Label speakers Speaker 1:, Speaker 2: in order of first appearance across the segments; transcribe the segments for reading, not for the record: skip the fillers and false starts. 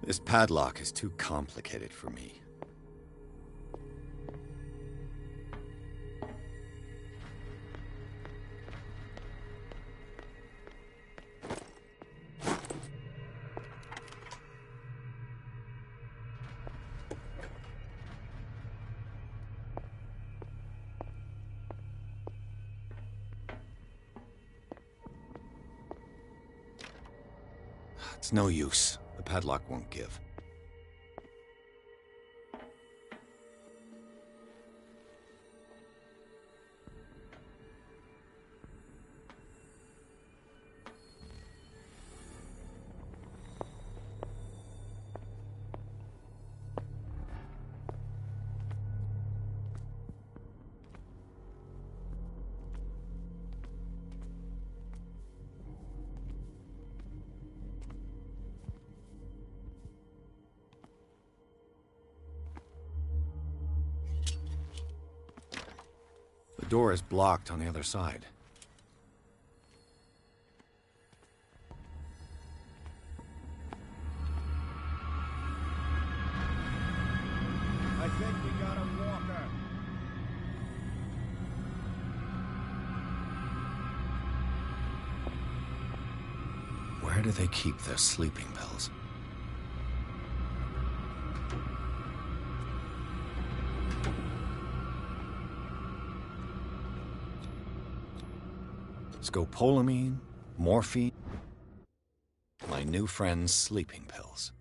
Speaker 1: This padlock is too complicated for me. It's no use. The padlock won't give. The door is blocked on the other side.
Speaker 2: I think we got a walker.
Speaker 1: Where do they keep their sleeping pills? Scopolamine, morphine, my new friend's sleeping pills.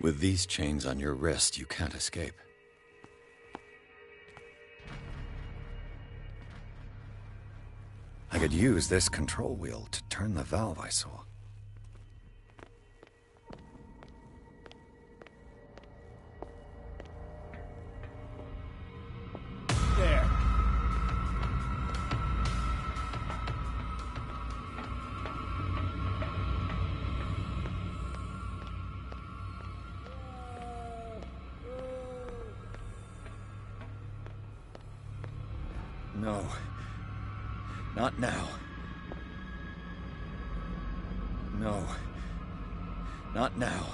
Speaker 1: With these chains on your wrist, you can't escape. I could use this control wheel to turn the valve I saw.
Speaker 2: There.
Speaker 1: No. Not now. No. Not now.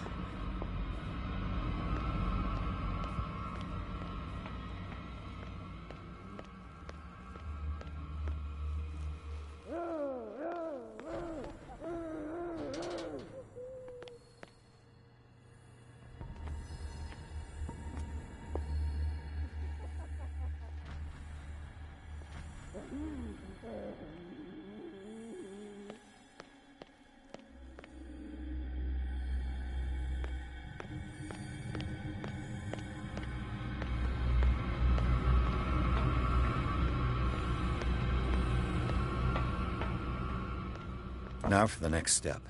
Speaker 1: Now for the next step.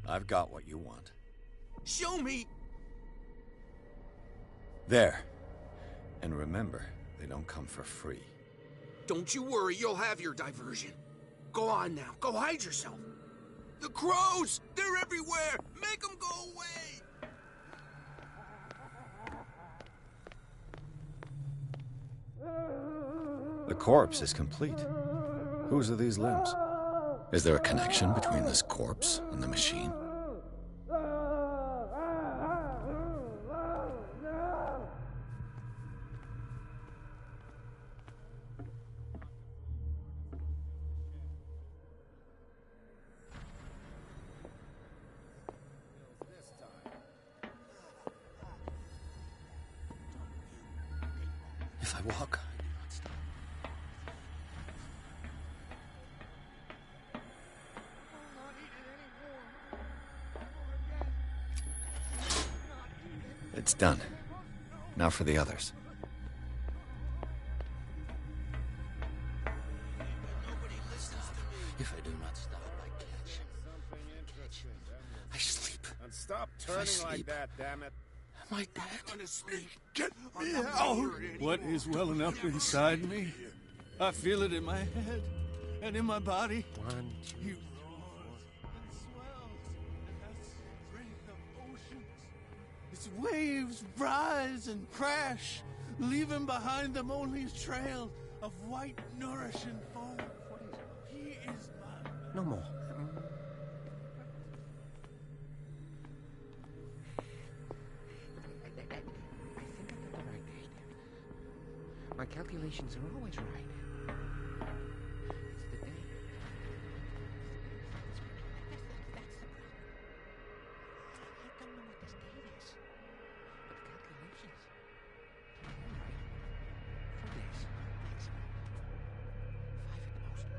Speaker 1: I've got what you want.
Speaker 3: Show me!
Speaker 1: There. And remember, they don't come for free.
Speaker 3: Don't you worry, you'll have your diversion. Go on now, go hide yourself. The crows! They're everywhere! Make them go away!
Speaker 1: The corpse is complete. Whose are these limbs? Is there a connection between this corpse and the machine? If I walk, it's done. Now for the others. If I do not stop, I sleep.
Speaker 2: And stop turning like that, damn it.
Speaker 1: Am I dead?
Speaker 3: Gonna sleep.
Speaker 4: Get me out! What is welling up inside me? I feel it in my head and in my body.
Speaker 3: 1, 2,
Speaker 4: You roars and swells and has strength of oceans. Its waves rise and crash, leaving behind them only a trail of white, nourishing foam. He is mine.
Speaker 3: No more. I think I got the right date. My calculations are always right. It's the date. That's the problem. I don't know what this date is. But the calculations. All right. 4 days. Thanks. 5 at the most.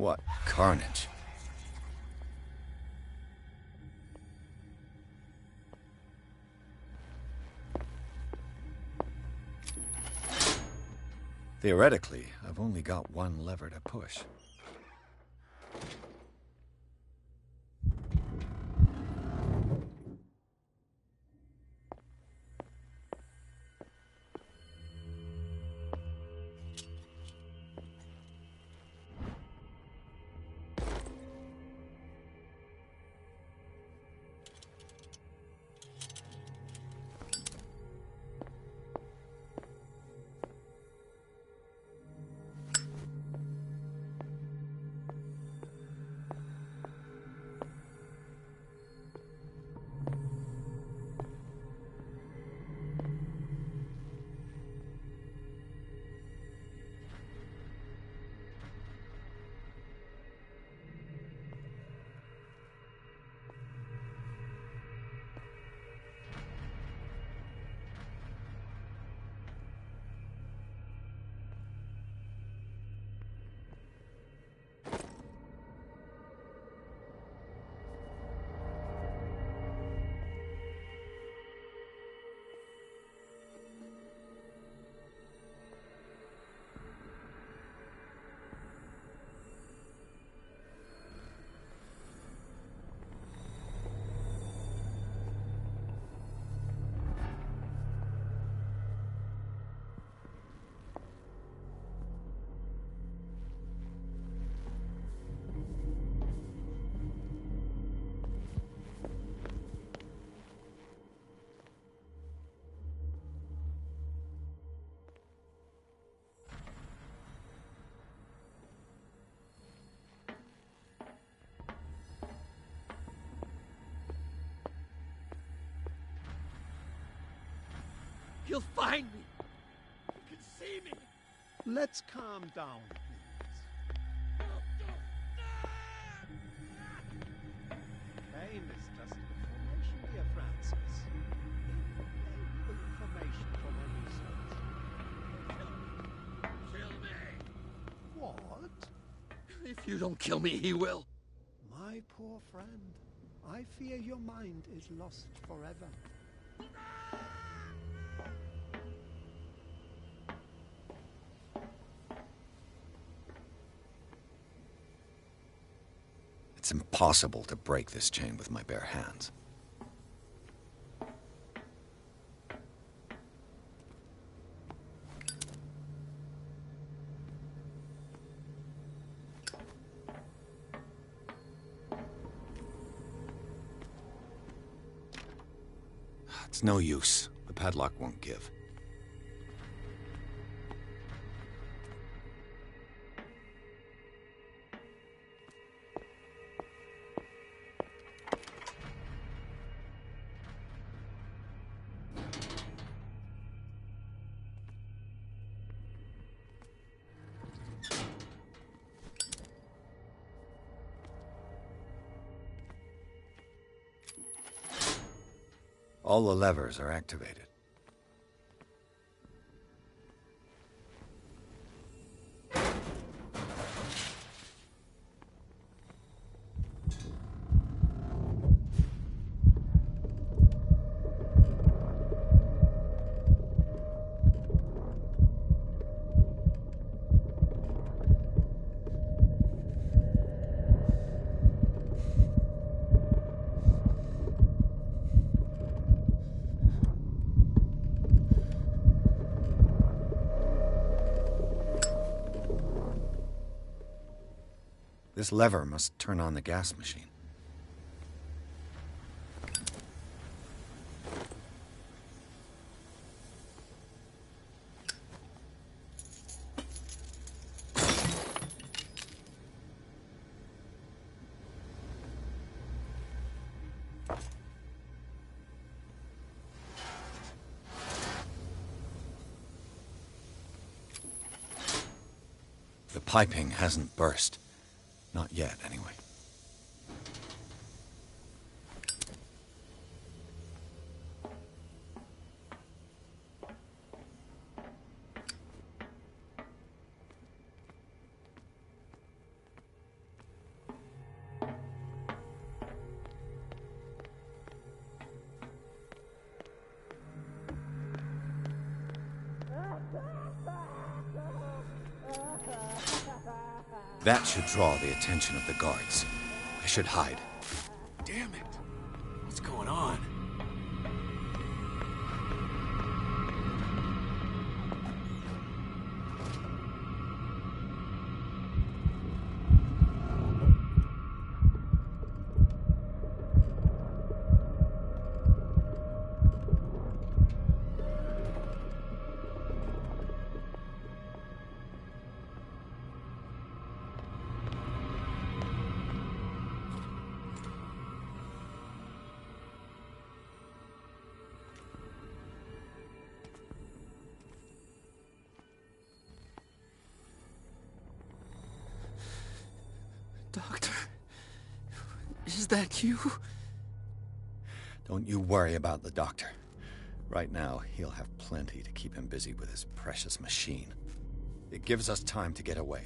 Speaker 1: What carnage. Theoretically, I've only got one lever to push.
Speaker 3: You'll find me. You can see me.
Speaker 2: Let's calm down, please. Pain is just information, dear Francis. Valuable information for my research.
Speaker 3: Kill me.
Speaker 2: What?
Speaker 3: If you don't kill me, he will.
Speaker 2: My poor friend, I fear your mind is lost forever.
Speaker 1: It's impossible to break this chain with my bare hands. It's no use. The padlock won't give. All the levers are activated. This lever must turn on the gas machine. The piping hasn't burst. Not yet, anyway. That should draw the attention of the guards. I should hide.
Speaker 5: Damn it. What's going on?
Speaker 3: Doctor, is that you?
Speaker 1: Don't you worry about the doctor. Right now, he'll have plenty to keep him busy with his precious machine. It gives us time to get away.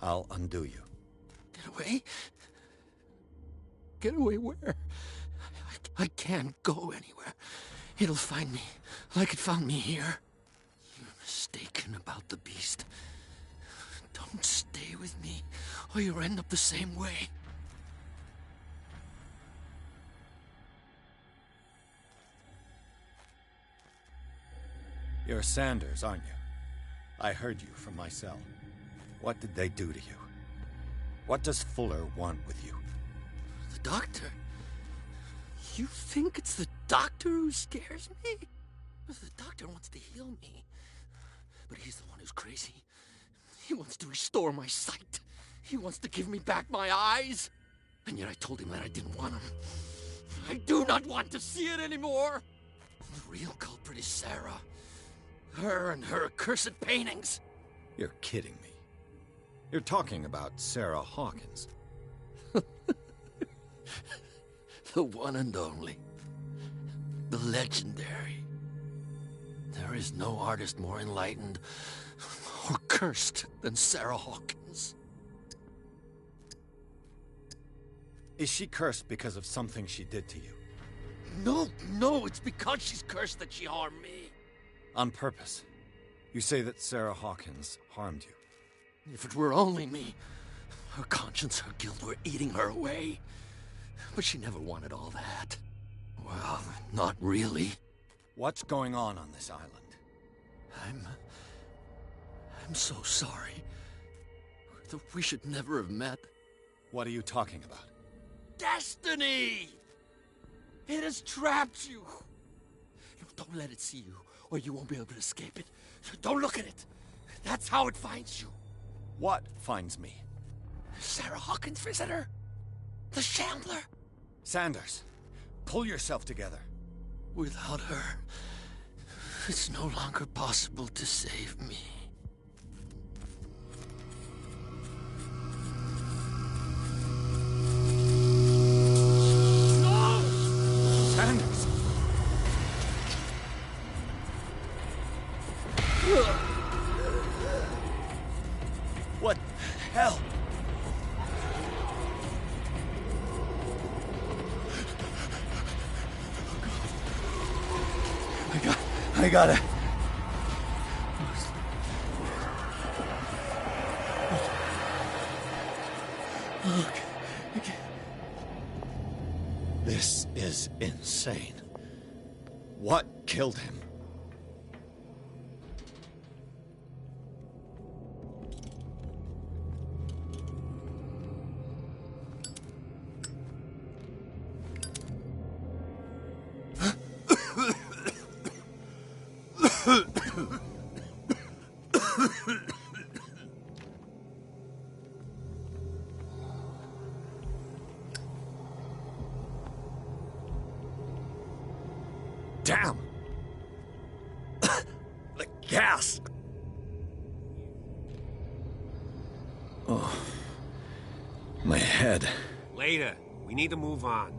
Speaker 1: I'll undo you.
Speaker 3: Get away? Get away where? I can't go anywhere. It'll find me, like it found me here. You're mistaken about the beast. Don't stay with me, or you'll end up the same way.
Speaker 1: You're Sanders, aren't you? I heard you from my cell. What did they do to you? What does Fuller want with you?
Speaker 3: The doctor? You think it's the doctor who scares me? The doctor wants to heal me. But he's the one who's crazy. He wants to restore my sight. He wants to give me back my eyes. And yet I told him that I didn't want him. I do not want to see it anymore. The real culprit is Sarah. Her and her accursed paintings.
Speaker 1: You're kidding me. You're talking about Sarah Hawkins.
Speaker 3: The one and only. The legendary. There is no artist more enlightened or cursed than Sarah Hawkins.
Speaker 1: Is she cursed because of something she did to you?
Speaker 3: No, it's because she's cursed that she harmed me.
Speaker 1: On purpose. You say that Sarah Hawkins harmed you.
Speaker 3: If it were only me, her conscience, her guilt were eating her away. But she never wanted all that. Well, not really.
Speaker 1: What's going on this island?
Speaker 3: I'm so sorry. We should never have met.
Speaker 1: What are you talking about?
Speaker 3: Destiny! It has trapped you. Don't let it see you, or you won't be able to escape it. Don't look at it. That's how it finds you.
Speaker 1: What finds me?
Speaker 3: Sarah Hawkins' visitor. The Shambler.
Speaker 1: Sanders, pull yourself together.
Speaker 3: Without her, it's no longer possible to save me. No!
Speaker 1: Sanders! What the hell? I gotta... Okay. This is insane. What killed him? Damn! The gas! Oh. My head.
Speaker 5: Later. We need to move on.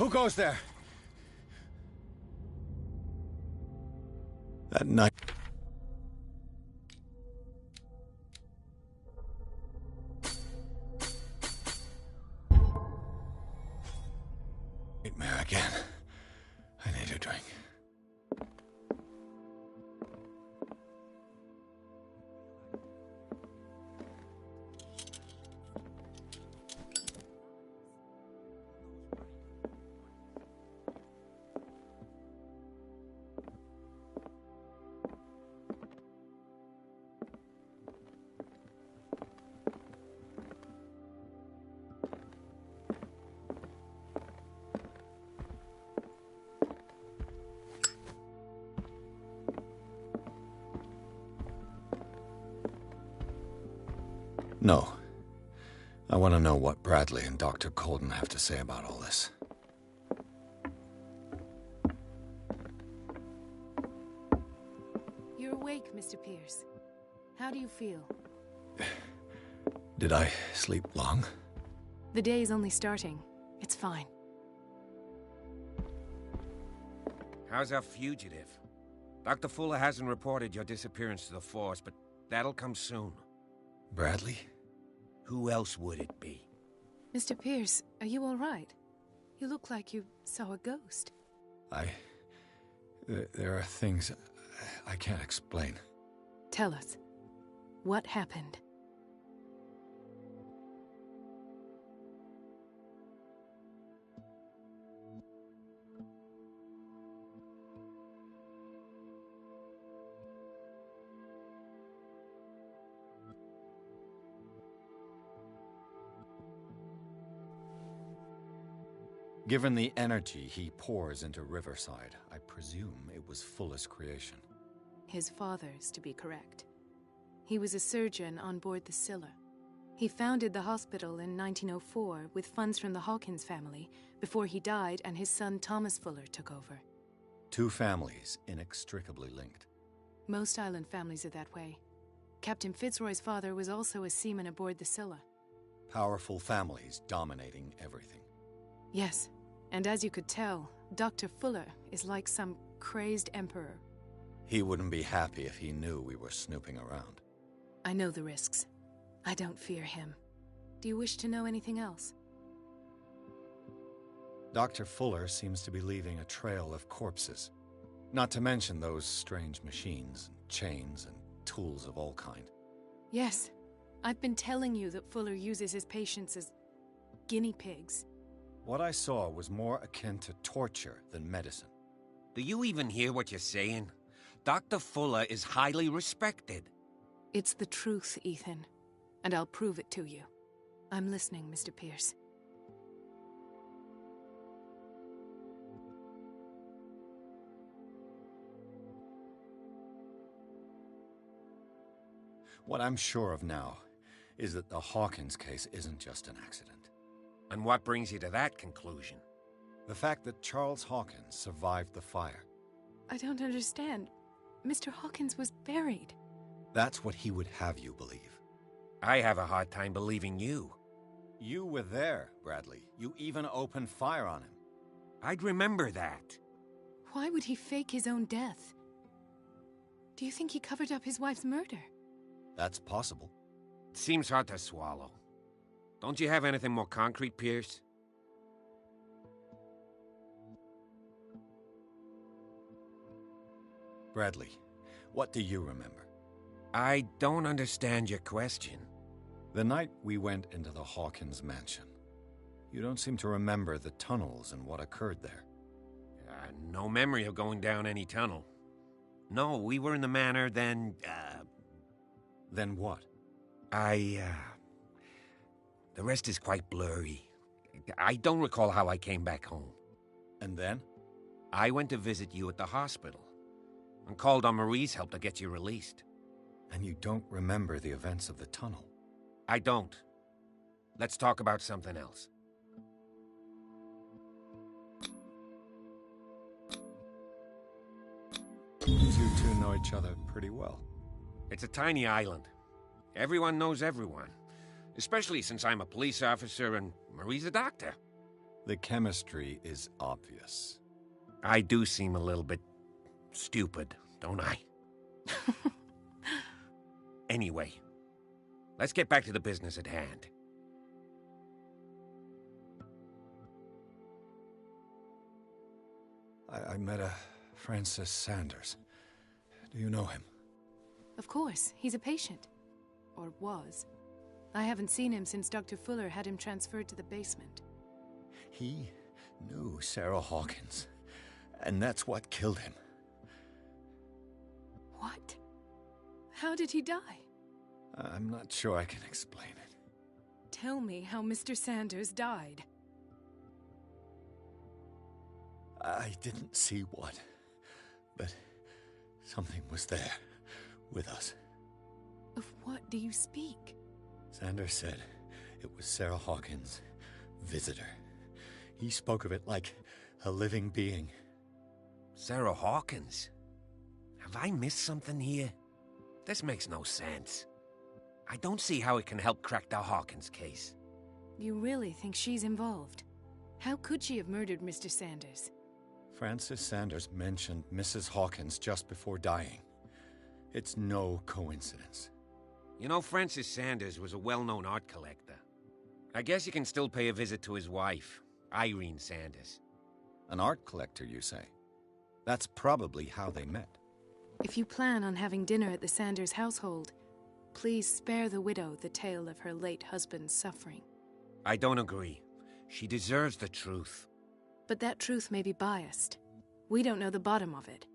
Speaker 1: Who goes there? That night. Nightmare again. I need a drink. No. I want to know what Bradley and Dr. Colden have to say about all this.
Speaker 6: You're awake, Mr. Pierce. How do you feel?
Speaker 1: Did I sleep long?
Speaker 6: The day is only starting. It's fine.
Speaker 5: How's our fugitive? Dr. Fuller hasn't reported your disappearance to the force, but that'll come soon.
Speaker 1: Bradley?
Speaker 5: Who else would it be?
Speaker 6: Mr. Pierce, are you all right? You look like you saw a ghost.
Speaker 1: There are things I can't explain.
Speaker 6: Tell us. What happened?
Speaker 1: Given the energy he pours into Riverside, I presume it was Fuller's creation.
Speaker 6: His father's, to be correct. He was a surgeon on board the Scylla. He founded the hospital in 1904 with funds from the Hawkins family before he died and his son Thomas Fuller took over.
Speaker 1: Two families inextricably linked.
Speaker 6: Most island families are that way. Captain Fitzroy's father was also a seaman aboard the Scylla.
Speaker 1: Powerful families dominating everything.
Speaker 6: Yes, and as you could tell, Dr. Fuller is like some crazed emperor.
Speaker 1: He wouldn't be happy if he knew we were snooping around.
Speaker 6: I know the risks. I don't fear him. Do you wish to know anything else?
Speaker 1: Dr. Fuller seems to be leaving a trail of corpses. Not to mention those strange machines, and chains, and tools of all kind.
Speaker 6: Yes. I've been telling you that Fuller uses his patients as guinea pigs.
Speaker 1: What I saw was more akin to torture than medicine.
Speaker 5: Do you even hear what you're saying? Dr. Fuller is highly respected.
Speaker 6: It's the truth, Ethan. And I'll prove it to you. I'm listening, Mr. Pierce.
Speaker 1: What I'm sure of now is that the Hawkins case isn't just an accident.
Speaker 5: And what brings you to that conclusion?
Speaker 1: The fact that Charles Hawkins survived the fire.
Speaker 6: I don't understand. Mr. Hawkins was buried.
Speaker 1: That's what he would have you believe.
Speaker 5: I have a hard time believing you.
Speaker 1: You were there, Bradley. You even opened fire on him.
Speaker 5: I'd remember that.
Speaker 6: Why would he fake his own death? Do you think he covered up his wife's murder?
Speaker 1: That's possible.
Speaker 5: It seems hard to swallow. Don't you have anything more concrete, Pierce?
Speaker 1: Bradley, what do you remember?
Speaker 5: I don't understand your question.
Speaker 1: The night we went into the Hawkins mansion. You don't seem to remember the tunnels and what occurred there.
Speaker 5: No memory of going down any tunnel. No, we were in the manor, then,
Speaker 1: Then what?
Speaker 5: The rest is quite blurry. I don't recall how I came back home.
Speaker 1: And then?
Speaker 5: I went to visit you at the hospital and called on Marie's help to get you released.
Speaker 1: And you don't remember the events of the tunnel?
Speaker 5: I don't. Let's talk about something else.
Speaker 1: You two know each other pretty well.
Speaker 5: It's a tiny island. Everyone knows everyone. Especially since I'm a police officer and Marie's a doctor.
Speaker 1: The chemistry is obvious.
Speaker 5: I do seem a little bit stupid, don't I? Anyway, let's get back to the business at hand.
Speaker 1: I met a Francis Sanders. Do you know him?
Speaker 6: Of course, he's a patient. Or was. I haven't seen him since Dr. Fuller had him transferred to the basement.
Speaker 1: He knew Sarah Hawkins, and that's what killed him.
Speaker 6: What? How did he die?
Speaker 1: I'm not sure I can explain it.
Speaker 6: Tell me how Mr. Sanders died.
Speaker 1: I didn't see what, but something was there, with us.
Speaker 6: Of what do you speak?
Speaker 1: Sanders said it was Sarah Hawkins' visitor. He spoke of it like a living being.
Speaker 5: Sarah Hawkins? Have I missed something here? This makes no sense. I don't see how it can help crack the Hawkins case.
Speaker 6: You really think she's involved? How could she have murdered Mr. Sanders?
Speaker 1: Francis Sanders mentioned Mrs. Hawkins just before dying. It's no coincidence.
Speaker 5: You know, Francis Sanders was a well-known art collector. I guess you can still pay a visit to his wife, Irene Sanders.
Speaker 1: An art collector, you say? That's probably how they met.
Speaker 6: If you plan on having dinner at the Sanders household, please spare the widow the tale of her late husband's suffering.
Speaker 5: I don't agree. She deserves the truth.
Speaker 6: But that truth may be biased. We don't know the bottom of it.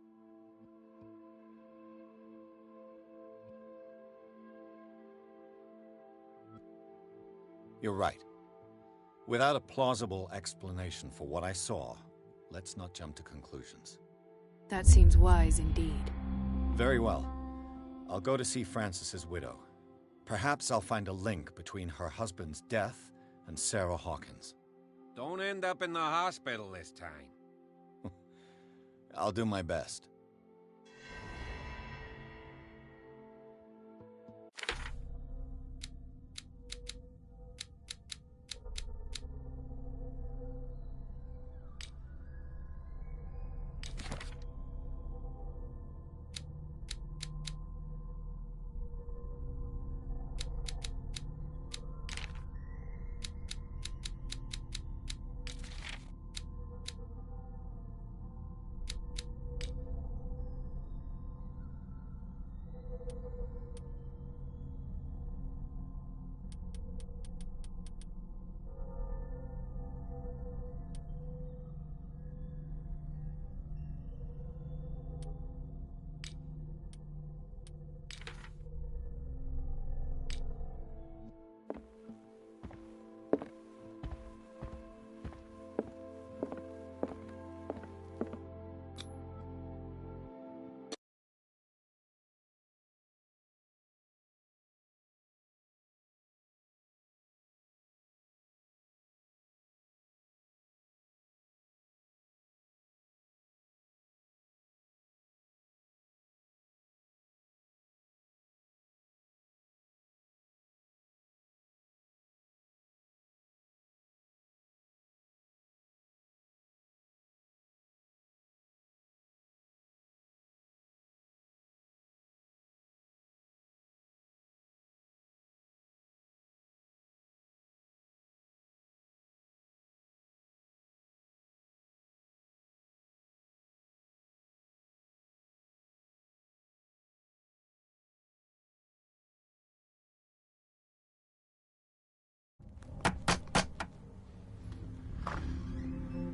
Speaker 1: You're right. Without a plausible explanation for what I saw, let's not jump to conclusions.
Speaker 6: That seems wise indeed.
Speaker 1: Very well. I'll go to see Francis's widow. Perhaps I'll find a link between her husband's death and Sarah Hawkins.
Speaker 5: Don't end up in the hospital this time.
Speaker 1: I'll do my best.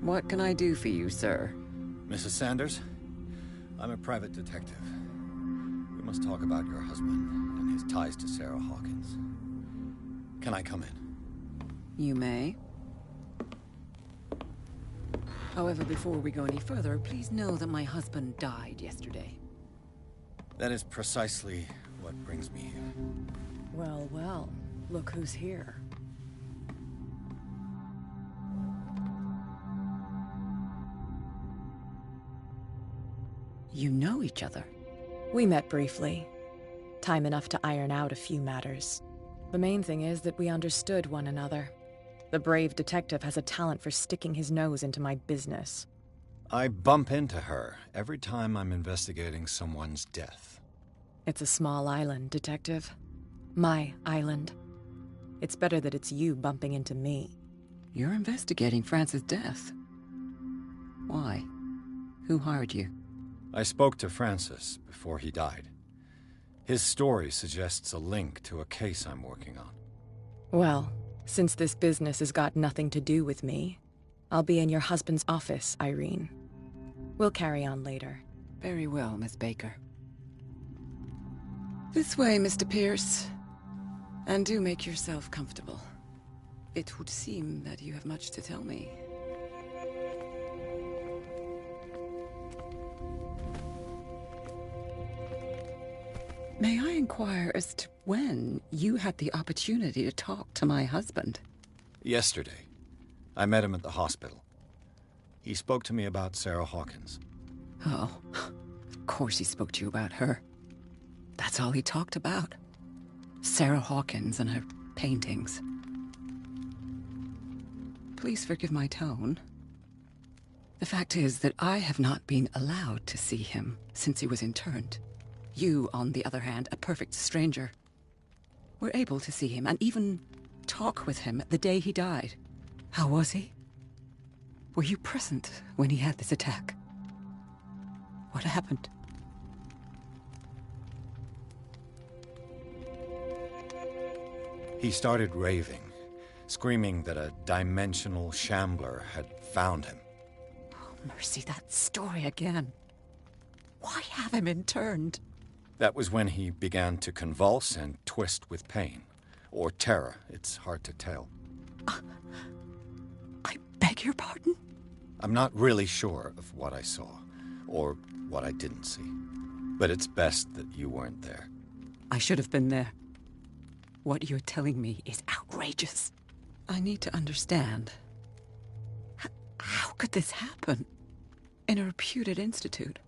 Speaker 7: What can I do for you, sir?
Speaker 1: Mrs. Sanders, I'm a private detective. We must talk about your husband and his ties to Sarah Hawkins. Can I come in?
Speaker 7: You may. However, before we go any further, please know that my husband died yesterday.
Speaker 1: That is precisely what brings me here.
Speaker 7: Well, well, look who's here. You know each other?
Speaker 8: We met briefly. Time enough to iron out a few matters. The main thing is that we understood one another. The brave detective has a talent for sticking his nose into my business.
Speaker 1: I bump into her every time I'm investigating someone's death.
Speaker 8: It's a small island, Detective. My island. It's better that it's you bumping into me.
Speaker 7: You're investigating Francis' death. Why? Who hired you?
Speaker 1: I spoke to Francis before he died. His story suggests a link to a case I'm working on.
Speaker 8: Well, since this business has got nothing to do with me, I'll be in your husband's office, Irene. We'll carry on later.
Speaker 7: Very well, Miss Baker. This way, Mr. Pierce. And do make yourself comfortable. It would seem that you have much to tell me. May I inquire as to when you had the opportunity to talk to my husband?
Speaker 1: Yesterday, I met him at the hospital. He spoke to me about Sarah Hawkins.
Speaker 7: Oh, of course he spoke to you about her. That's all he talked about. Sarah Hawkins and her paintings. Please forgive my tone. The fact is that I have not been allowed to see him since he was interned. You, on the other hand, a perfect stranger, were able to see him and even talk with him the day he died. How was he? Were you present when he had this attack? What happened?
Speaker 1: He started raving, screaming that a dimensional shambler had found him.
Speaker 7: Oh, mercy, that story again. Why have him interned?
Speaker 1: That was when he began to convulse and twist with pain. Or terror, it's hard to tell.
Speaker 7: I beg your pardon?
Speaker 1: I'm not really sure of what I saw, or what I didn't see. But it's best that you weren't there.
Speaker 7: I should have been there. What you're telling me is outrageous. I need to understand. How could this happen? In a reputed institute?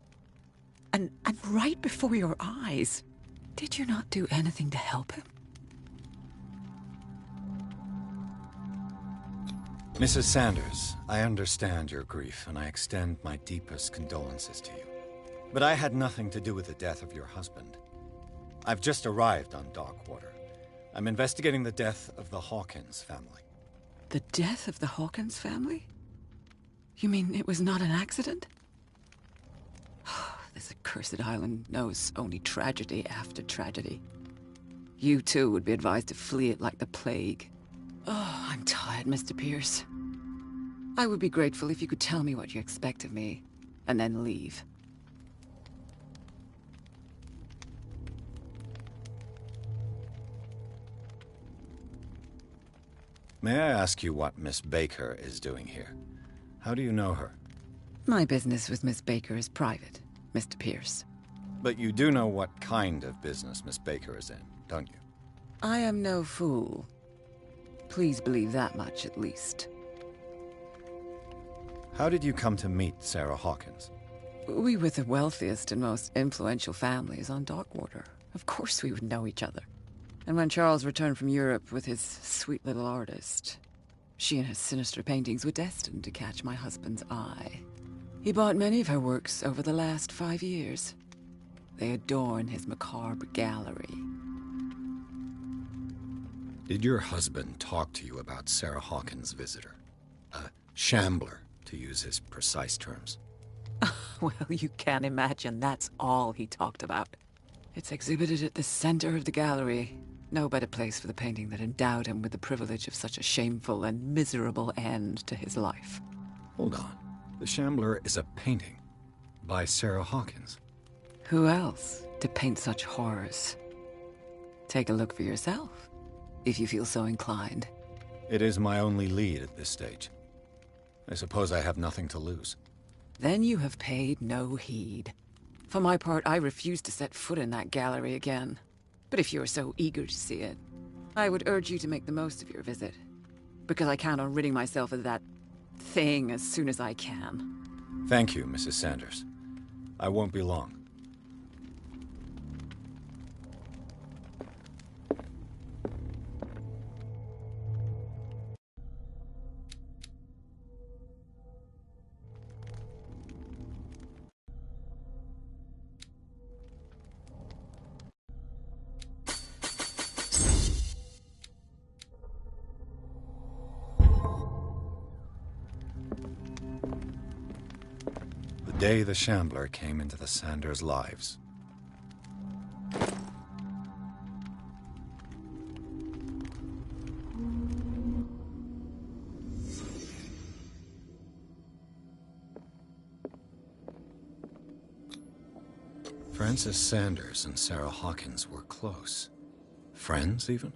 Speaker 7: And right before your eyes. Did you not do anything to help him?
Speaker 1: Mrs. Sanders, I understand your grief, and I extend my deepest condolences to you. But I had nothing to do with the death of your husband. I've just arrived on Darkwater. I'm investigating the death of the Hawkins family.
Speaker 7: The death of the Hawkins family? You mean it was not an accident? This accursed island knows only tragedy after tragedy. You, too, would be advised to flee it like the plague. Oh, I'm tired, Mr. Pierce. I would be grateful if you could tell me what you expect of me, and then leave.
Speaker 1: May I ask you what Miss Baker is doing here? How do you know her?
Speaker 7: My business with Miss Baker is private, Mr. Pierce.
Speaker 1: But you do know what kind of business Miss Baker is in, don't you?
Speaker 7: I am no fool. Please believe that much, at least.
Speaker 1: How did you come to meet Sarah Hawkins?
Speaker 7: We were the wealthiest and most influential families on Darkwater. Of course we would know each other. And when Charles returned from Europe with his sweet little artist, she and her sinister paintings were destined to catch my husband's eye. He bought many of her works over the last 5 years. They adorn his macabre gallery.
Speaker 1: Did your husband talk to you about Sarah Hawkins' visitor? A shambler, to use his precise terms.
Speaker 7: Well, you can imagine that's all he talked about. It's exhibited at the center of the gallery. No better place for the painting that endowed him with the privilege of such a shameful and miserable end to his life.
Speaker 1: Hold on. The Shambler is a painting by Sarah Hawkins.
Speaker 7: Who else to paint such horrors? Take a look for yourself, if you feel so inclined.
Speaker 1: It is my only lead at this stage. I suppose I have nothing to lose.
Speaker 7: Then you have paid no heed. For my part, I refuse to set foot in that gallery again. But if you're so eager to see it, I would urge you to make the most of your visit. Because I count on ridding myself of that thing as soon as I can.
Speaker 1: Thank you, Mrs. Sanders. I won't be long. day the Shambler came into the Sanders' lives. Francis Sanders and Sarah Hawkins were close. Friends, even?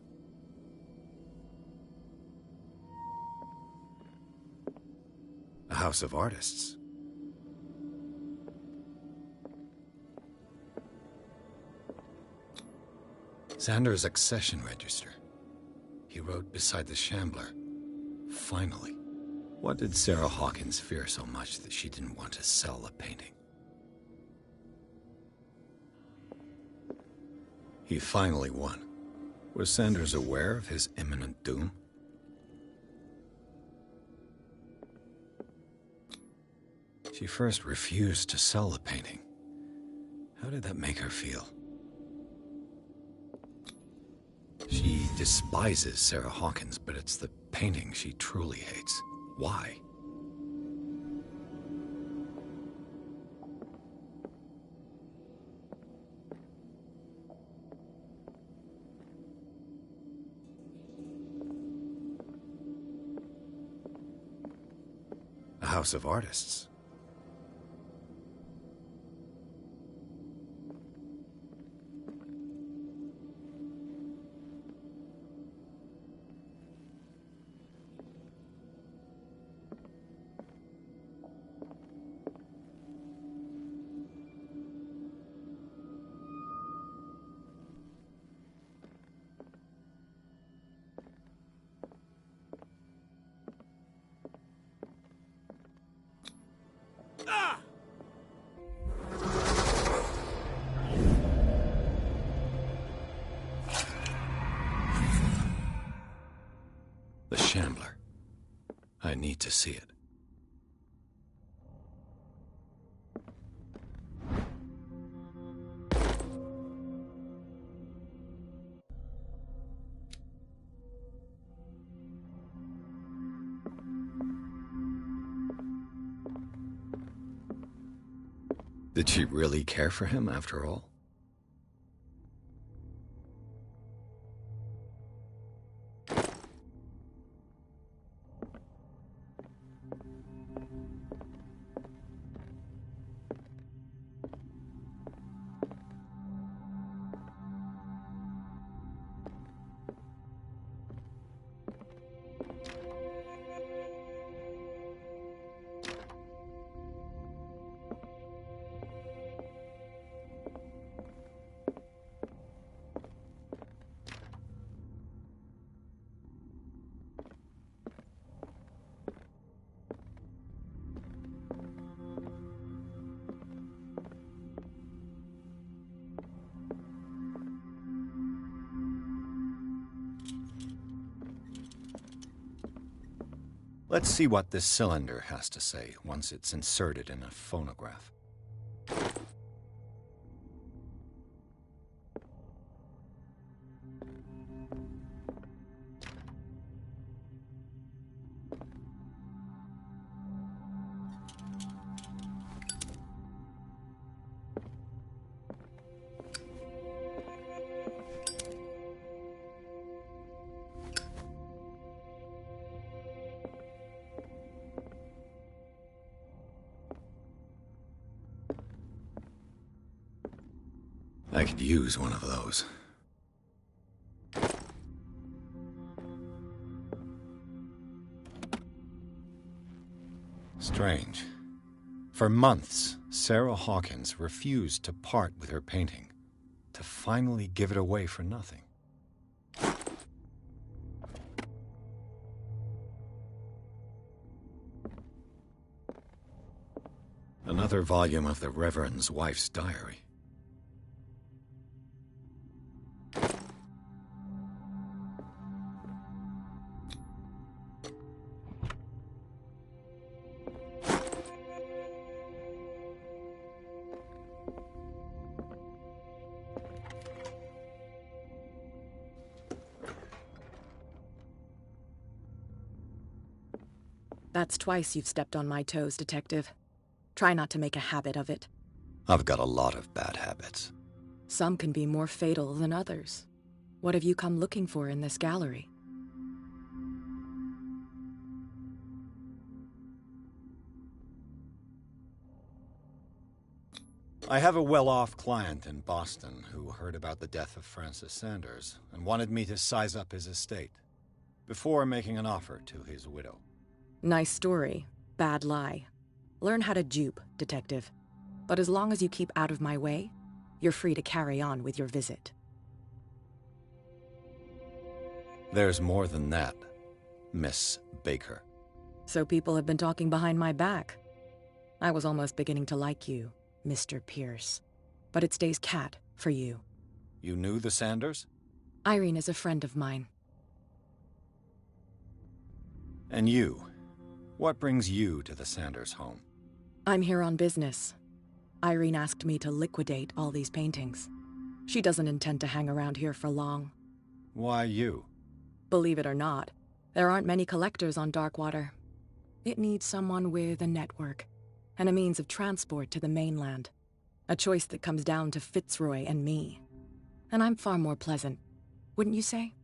Speaker 1: A house of artists. Sanders' accession register. He wrote beside the Shambler, "Finally." What did Sarah Hawkins fear so much that she didn't want to sell the painting? He finally won. Was Sanders aware of his imminent doom? She first refused to sell the painting. How did that make her feel? She despises Sarah Hawkins, but it's the painting she truly hates. Why? A house of artists. The Shambler. I need to see it. Did she really care for him after all? Let's see what this cylinder has to say once it's inserted in a phonograph. I could use one of those. Strange. For months, Sarah Hawkins refused to part with her painting, to finally give it away for nothing. Another volume of the Reverend's wife's diary.
Speaker 8: That's twice you've stepped on my toes, Detective. Try not to make a habit of it.
Speaker 1: I've got a lot of bad habits.
Speaker 8: Some can be more fatal than others. What have you come looking for in this gallery?
Speaker 1: I have a well-off client in Boston who heard about the death of Francis Sanders and wanted me to size up his estate before making an offer to his widow.
Speaker 8: Nice story. Bad lie. Learn how to dupe, Detective. But as long as you keep out of my way, you're free to carry on with your visit.
Speaker 1: There's more than that, Miss Baker.
Speaker 8: So people have been talking behind my back. I was almost beginning to like you, Mr. Pierce. But it stays cat for you.
Speaker 1: You knew the Sanders?
Speaker 8: Irene is a friend of mine.
Speaker 1: And you? What brings you to the Sanders home?
Speaker 8: I'm here on business. Irene asked me to liquidate all these paintings. She doesn't intend to hang around here for long.
Speaker 1: Why you?
Speaker 8: Believe it or not, there aren't many collectors on Darkwater. It needs someone with a network and a means of transport to the mainland. A choice that comes down to Fitzroy and me. And I'm far more pleasant, wouldn't you say?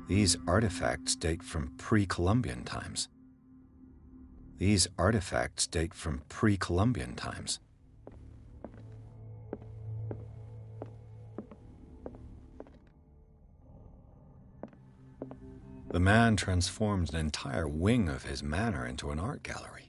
Speaker 1: These artifacts date from pre-Columbian times. These artifacts date from pre-Columbian times. The man transformed an entire wing of his manor into an art gallery.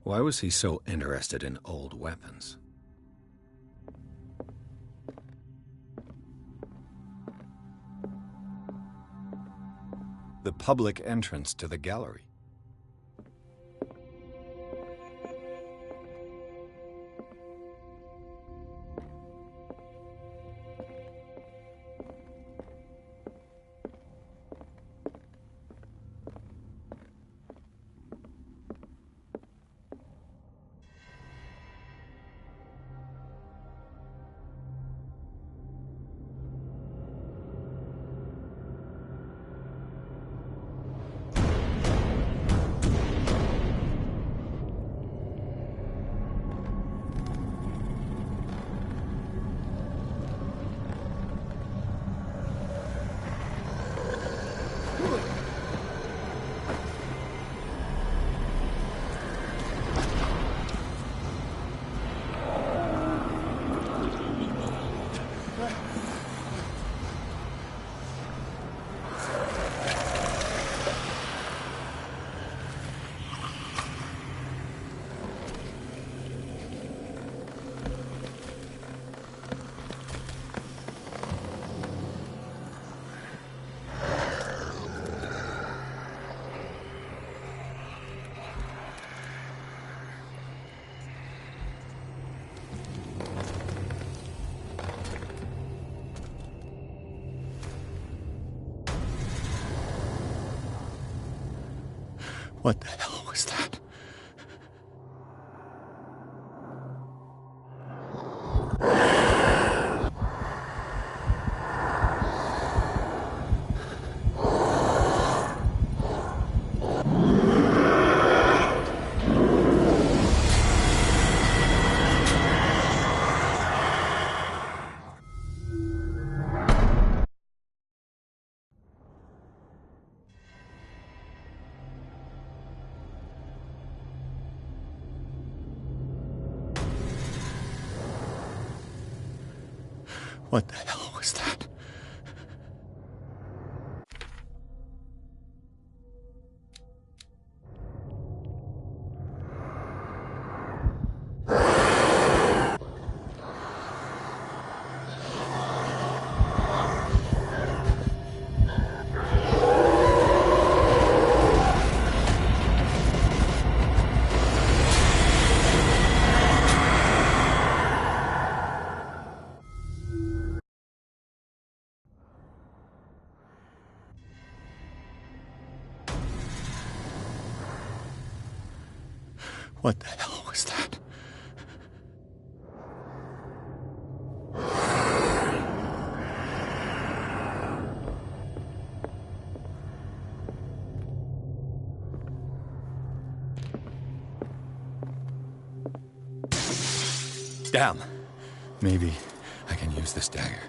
Speaker 1: Why was he so interested in old weapons? The public entrance to the gallery. What the hell was that? What the hell was that? What the hell was that? Damn. Maybe I can use this dagger.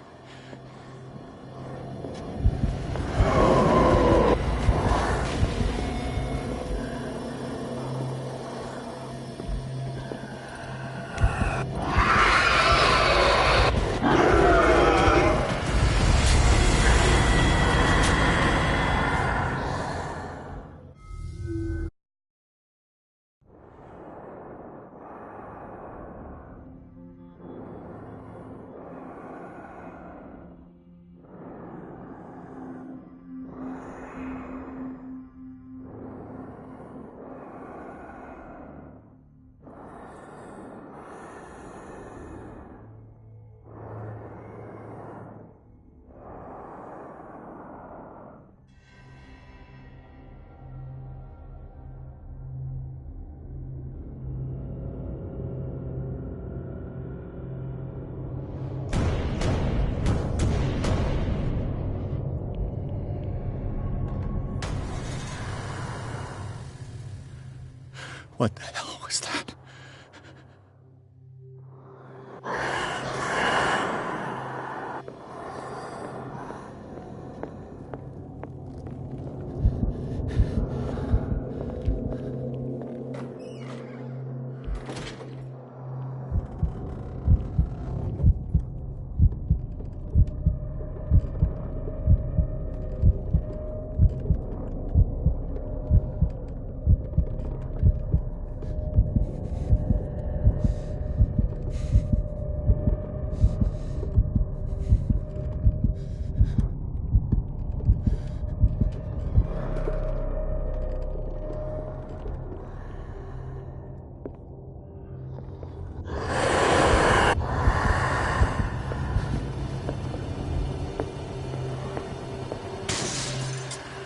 Speaker 1: What the hell was that?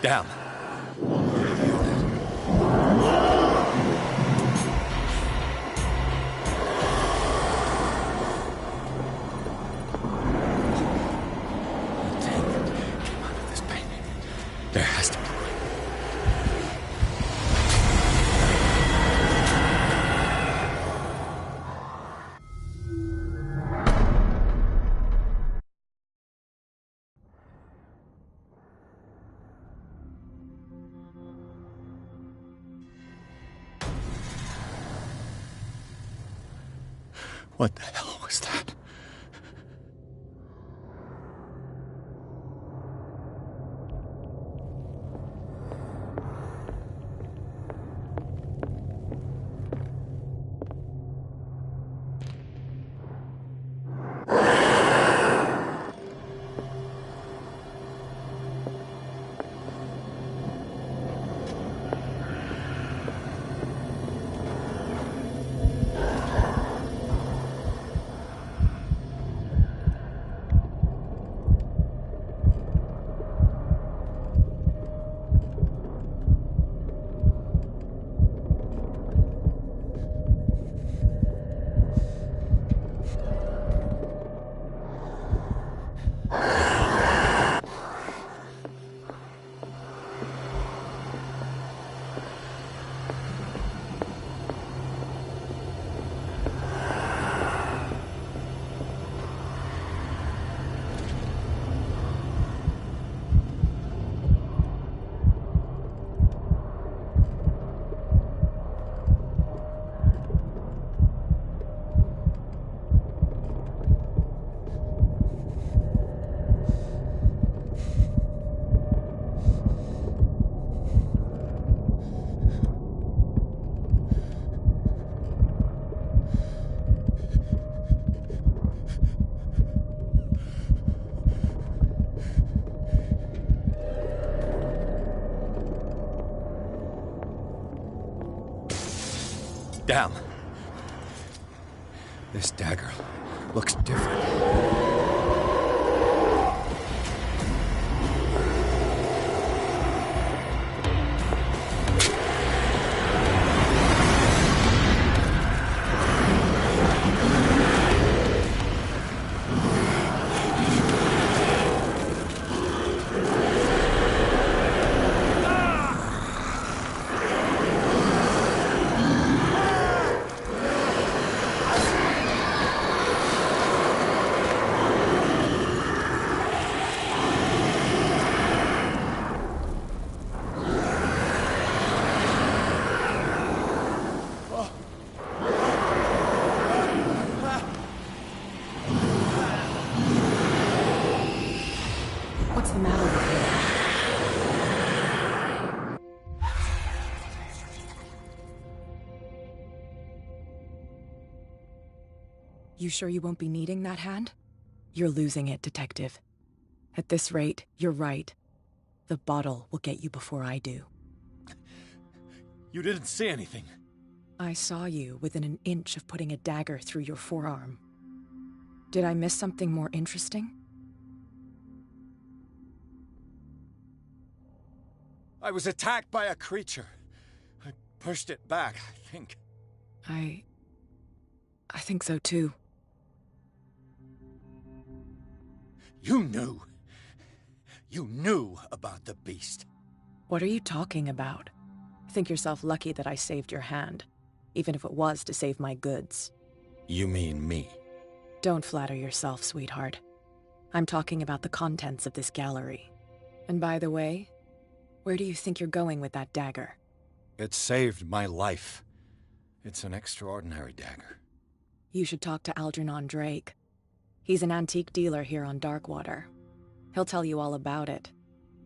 Speaker 1: Damn. There has to be. What the hell was that? Damn. This dagger looks different.
Speaker 8: What's the matter with him? You sure you won't be needing that hand? You're losing it, Detective. At this rate, you're right. The bottle will get you before I do.
Speaker 1: You didn't see anything.
Speaker 8: I saw you within an inch of putting a dagger through your forearm. Did I miss something more interesting?
Speaker 1: I was attacked by a creature. I pushed it back, I think.
Speaker 8: I think so too.
Speaker 1: You knew. You knew about the beast.
Speaker 8: What are you talking about? Think yourself lucky that I saved your hand, even if it was to save my goods.
Speaker 1: You mean me?
Speaker 8: Don't flatter yourself, sweetheart. I'm talking about the contents of this gallery. And by the way, where do you think you're going with that dagger?
Speaker 1: It saved my life. It's an extraordinary dagger.
Speaker 8: You should talk to Algernon Drake. He's an antique dealer here on Darkwater. He'll tell you all about it.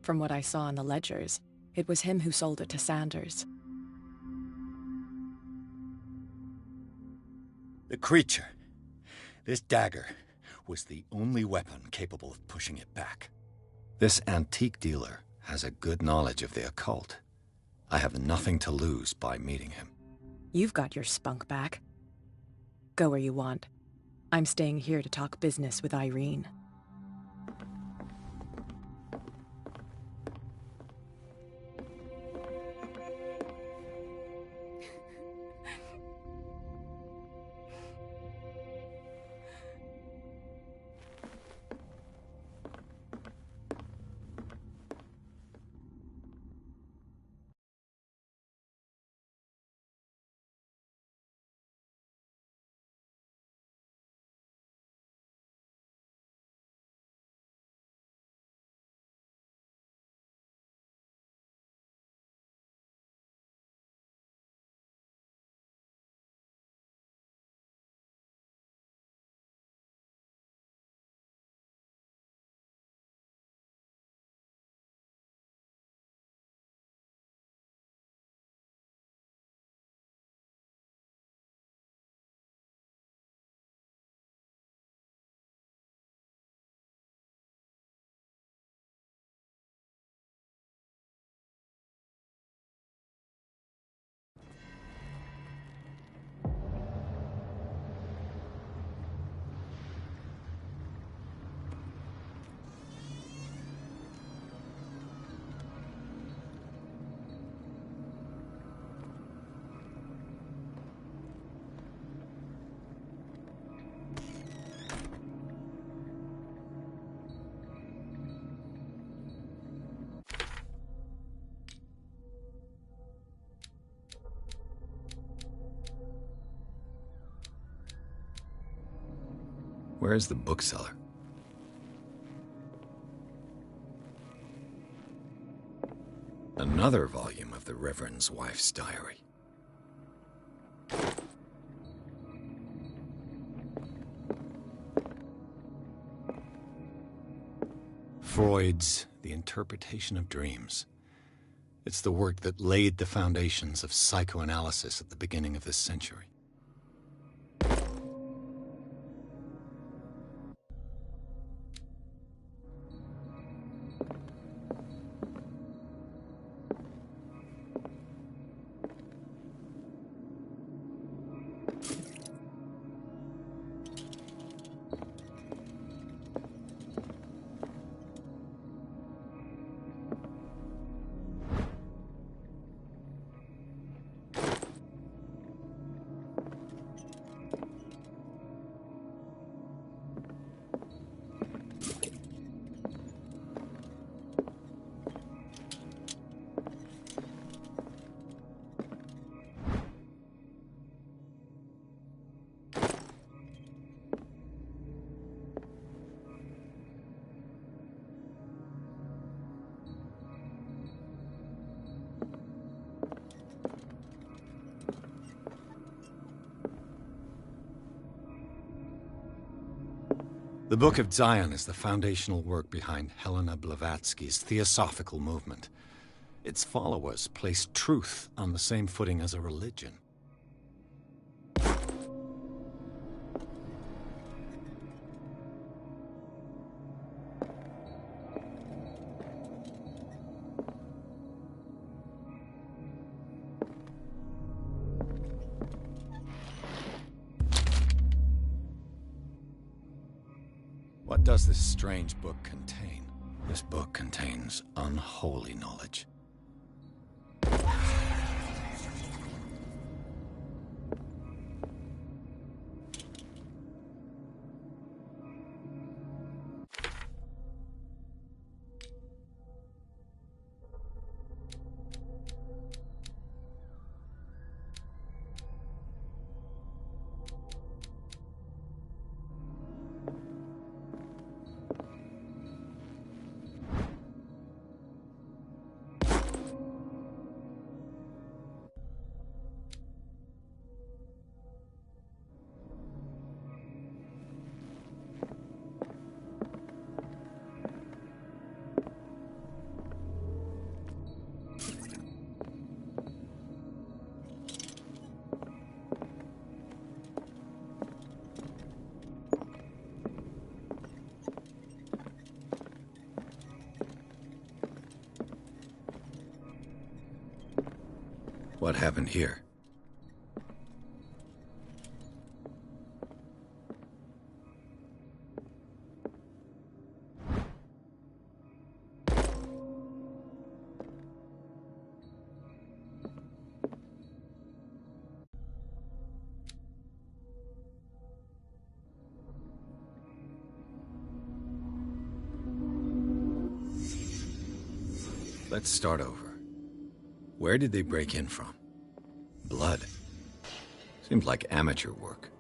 Speaker 8: From what I saw in the ledgers, it was him who sold it to Sanders.
Speaker 1: The creature. This dagger was the only weapon capable of pushing it back. This antique dealer has a good knowledge of the occult. I have nothing to lose by meeting him.
Speaker 8: You've got your spunk back. Go where you want. I'm staying here to talk business with Irene.
Speaker 1: Where's the bookseller? Another volume of the Reverend's wife's diary. Freud's The Interpretation of Dreams. It's the work that laid the foundations of psychoanalysis at the beginning of this century. The Book of Zion is the foundational work behind Helena Blavatsky's Theosophical movement. Its followers place truth on the same footing as a religion. What does this strange book contain? This book contains unholy knowledge. What happened here? Let's start over. Where did they break in from? Blood. Seems like amateur work.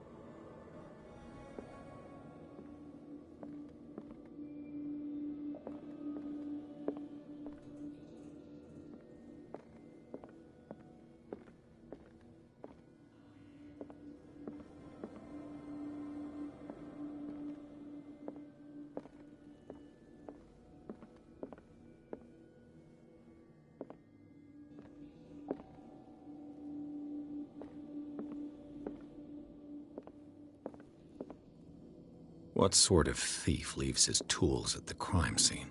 Speaker 1: What sort of thief leaves his tools at the crime scene?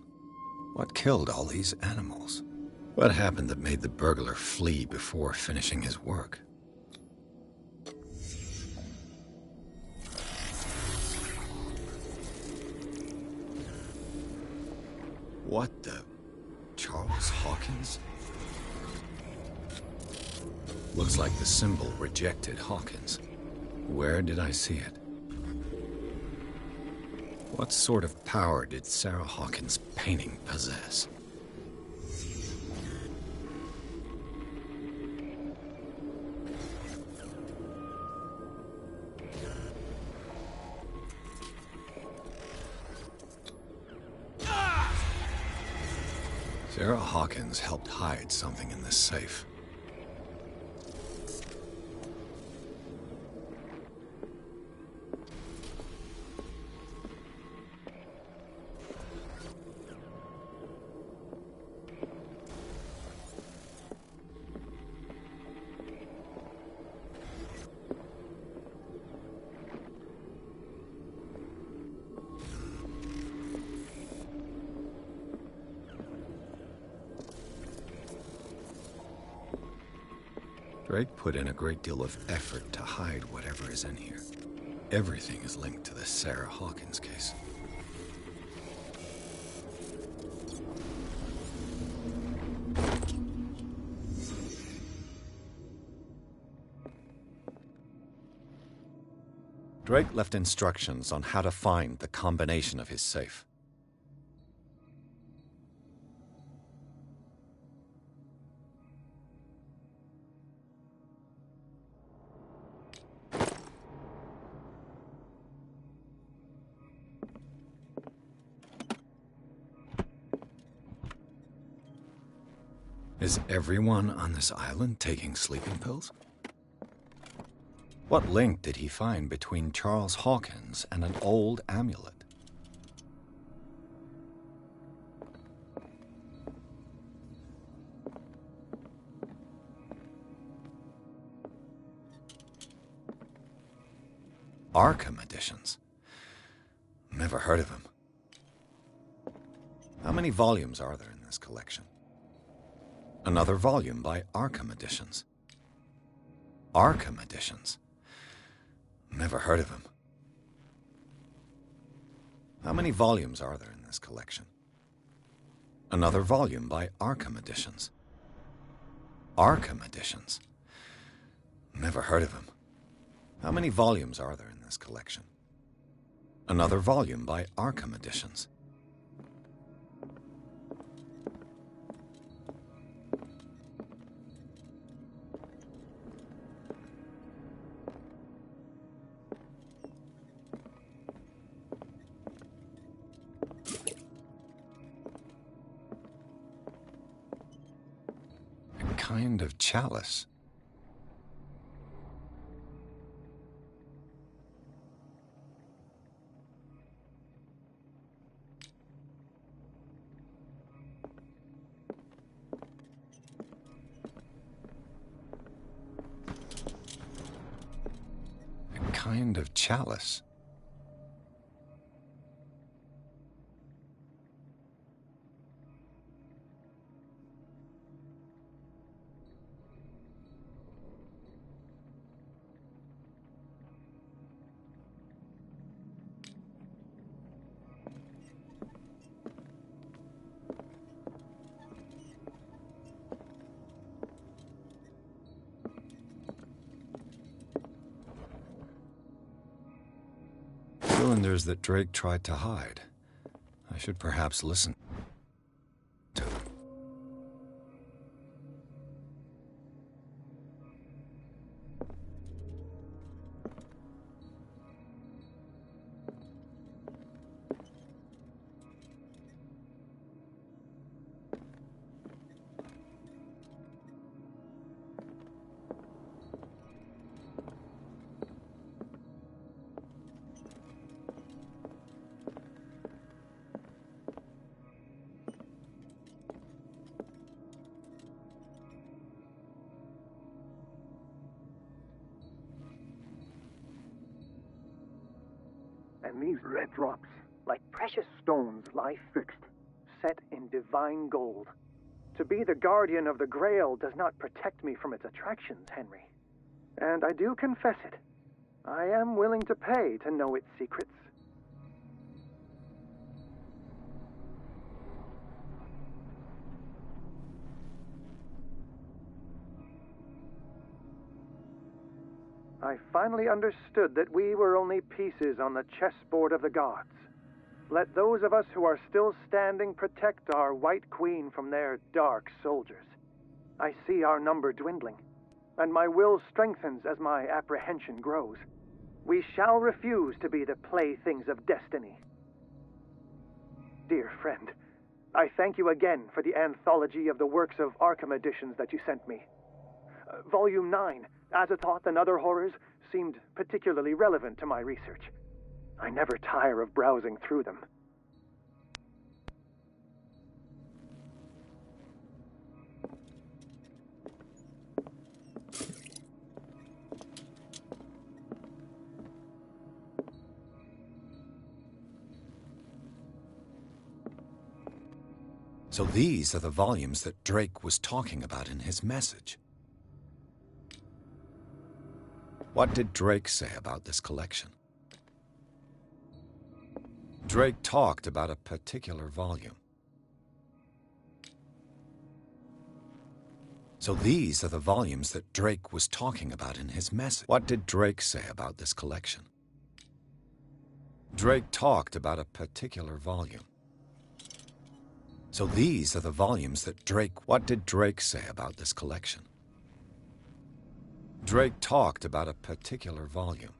Speaker 1: What killed all these animals? What happened that made the burglar flee before finishing his work? What the... Charles Hawkins? Looks like the symbol rejected Hawkins. Where did I see it? What sort of power did Sarah Hawkins' painting possess? Sarah Hawkins helped hide something in this safe. Drake put in a great deal of effort to hide whatever is in here. Everything is linked to the Sarah Hawkins case. Drake left instructions on how to find the combination of his safe. Is everyone on this island taking sleeping pills? What link did he find between Charles Hawkins and an old amulet? Arkham editions? Never heard of him. How many volumes are there in this collection? Another volume by Arkham editions. Arkham editions? Never heard of him. How many volumes are there in this collection? Another volume by Arkham editions. Arkham editions? Never heard of him. How many volumes are there in this collection? Another volume by Arkham editions. A kind of chalice. Kind of chalice. Cylinders that Drake tried to hide. I should perhaps listen to them.
Speaker 9: And these red drops, like precious stones, lie fixed, set in divine gold. To be the guardian of the Grail does not protect me from its attractions, Henry. And I do confess it. I am willing to pay to know its secrets. I finally understood that we were only pieces on the chessboard of the gods. Let those of us who are still standing protect our White Queen from their dark soldiers. I see our number dwindling, and my will strengthens as my apprehension grows. We shall refuse to be the playthings of destiny. Dear friend, I thank you again for the anthology of the works of Arkham editions that you sent me. Volume 9, Azathoth and Other Horrors, seemed particularly relevant to my research. I never tire of browsing through them.
Speaker 1: So these are the volumes that Drake was talking about in his message. What did Drake say about this collection? Drake talked about a particular volume. So these are the volumes that Drake was talking about in his message. What did Drake say about this collection? Drake talked about a particular volume. So these are the volumes that Drake... What did Drake say about this collection? Drake talked about a particular volume.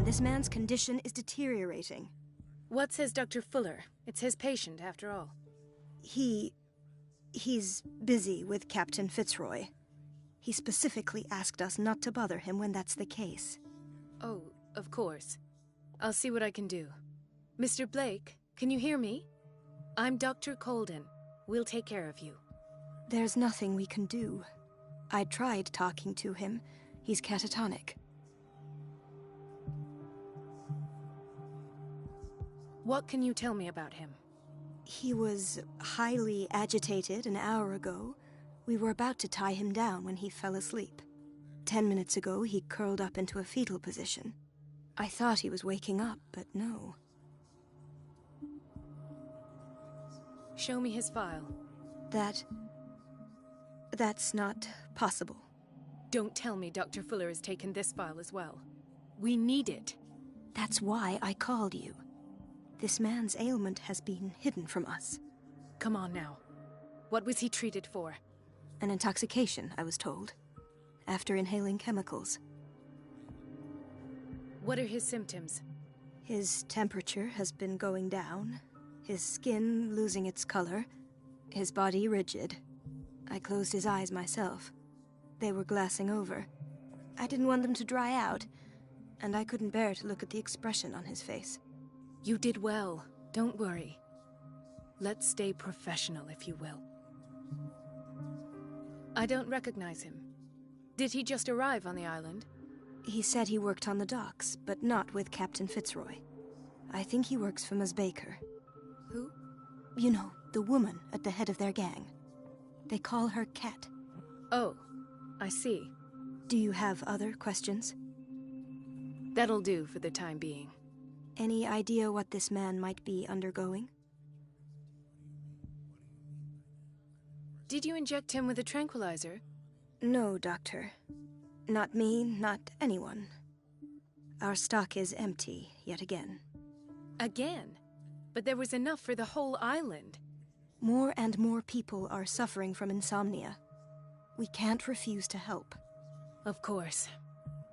Speaker 10: and this man's condition is deteriorating.
Speaker 6: What says Dr. Fuller? It's his patient, after all.
Speaker 10: He's busy with Captain Fitzroy. He specifically asked us not to bother him when that's the case.
Speaker 6: Oh, of course. I'll see what I can do. Mr. Blake, can you hear me? I'm Dr. Colden. We'll take care of you.
Speaker 10: There's nothing we can do. I tried talking to him. He's catatonic.
Speaker 6: What can you tell me about him?
Speaker 10: He was highly agitated an hour ago. We were about to tie him down when he fell asleep. 10 minutes ago, he curled up into a fetal position. I thought he was waking up, but no.
Speaker 6: Show me his file.
Speaker 10: That's not possible.
Speaker 6: Don't tell me Dr. Fuller has taken this file as well. We need it.
Speaker 10: That's why I called you. This man's ailment has been hidden from us.
Speaker 6: Come on now. What was he treated for?
Speaker 10: An intoxication, I was told. After inhaling chemicals.
Speaker 6: What are his symptoms?
Speaker 10: His temperature has been going down. His skin losing its color. His body rigid. I closed his eyes myself. They were glassing over. I didn't want them to dry out, and I couldn't bear to look at the expression on his face.
Speaker 6: You did well. Don't worry. Let's stay professional, if you will. I don't recognize him. Did he just arrive on the island?
Speaker 10: He said he worked on the docks, but not with Captain Fitzroy. I think he works for Ms. Baker.
Speaker 6: Who?
Speaker 10: You know, the woman at the head of their gang. They call her Cat.
Speaker 6: Oh, I see.
Speaker 10: Do you have other questions?
Speaker 6: That'll do for the time being.
Speaker 10: Any idea what this man might be undergoing?
Speaker 6: Did you inject him with a tranquilizer?
Speaker 10: No, Doctor. Not me, not anyone. Our stock is empty, yet again.
Speaker 6: Again? But there was enough for the whole island.
Speaker 10: More and more people are suffering from insomnia. We can't refuse to help.
Speaker 6: Of course.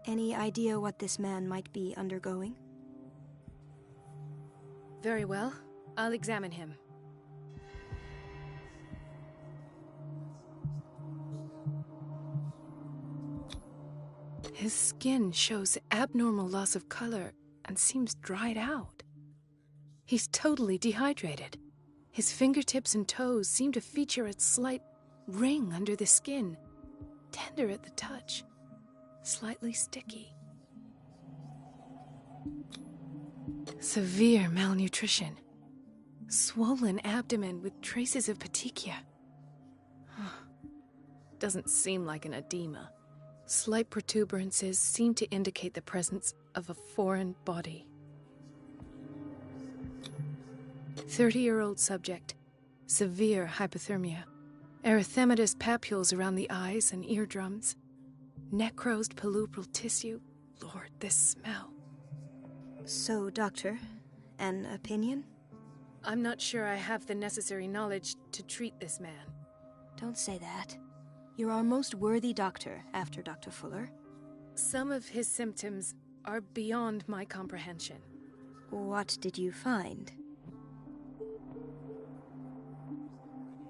Speaker 10: Any idea what this man might be undergoing?
Speaker 6: Very well. I'll examine him. His skin shows abnormal loss of color and seems dried out. He's totally dehydrated. His fingertips and toes seem to feature a slight ring under the skin, tender at the touch, slightly sticky. Severe malnutrition. Swollen abdomen with traces of petechia. Doesn't seem like an edema. Slight protuberances seem to indicate the presence of a foreign body. 30-year-old subject. Severe hypothermia. Erythematous papules around the eyes and eardrums. Necrosed palpebral tissue. Lord, this smell.
Speaker 10: So, Doctor, an opinion?
Speaker 6: I'm not sure I have the necessary knowledge to treat this man.
Speaker 10: Don't say that. You're our most worthy doctor after Dr. Fuller.
Speaker 6: Some of his symptoms are beyond my comprehension.
Speaker 10: What did you find?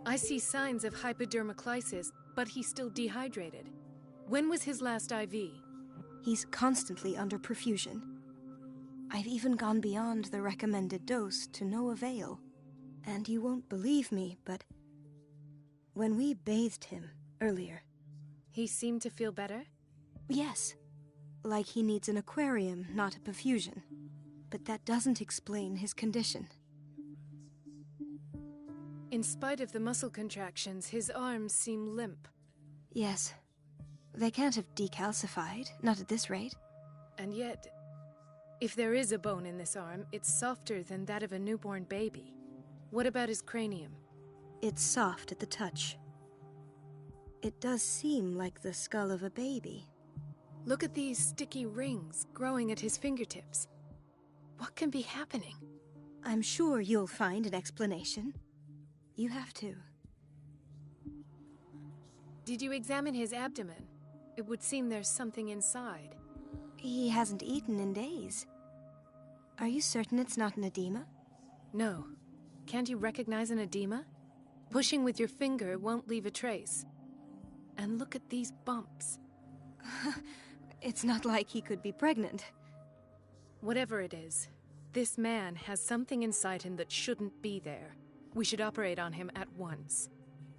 Speaker 6: I see signs of hypodermoclysis, but he's still dehydrated. When was his last IV?
Speaker 10: He's constantly under perfusion. I've even gone beyond the recommended dose to no avail. And you won't believe me, but when we bathed him earlier...
Speaker 6: He seemed to feel better?
Speaker 10: Yes. Like he needs an aquarium, not a perfusion. But that doesn't explain his condition.
Speaker 6: In spite of the muscle contractions, his arms seem limp.
Speaker 10: Yes. They can't have decalcified, not at this rate.
Speaker 6: And yet, if there is a bone in this arm, it's softer than that of a newborn baby. What about his cranium?
Speaker 10: It's soft at the touch. It does seem like the skull of a baby.
Speaker 6: Look at these sticky rings growing at his fingertips. What can be happening?
Speaker 10: I'm sure you'll find an explanation. You have to.
Speaker 6: Did you examine his abdomen? It would seem there's something inside.
Speaker 10: He hasn't eaten in days. Are you certain it's not an edema?
Speaker 6: No. Can't you recognize an edema? Pushing with your finger won't leave a trace. And look at these bumps.
Speaker 10: It's not like he could be pregnant.
Speaker 6: Whatever it is, this man has something inside him that shouldn't be there. We should operate on him at once.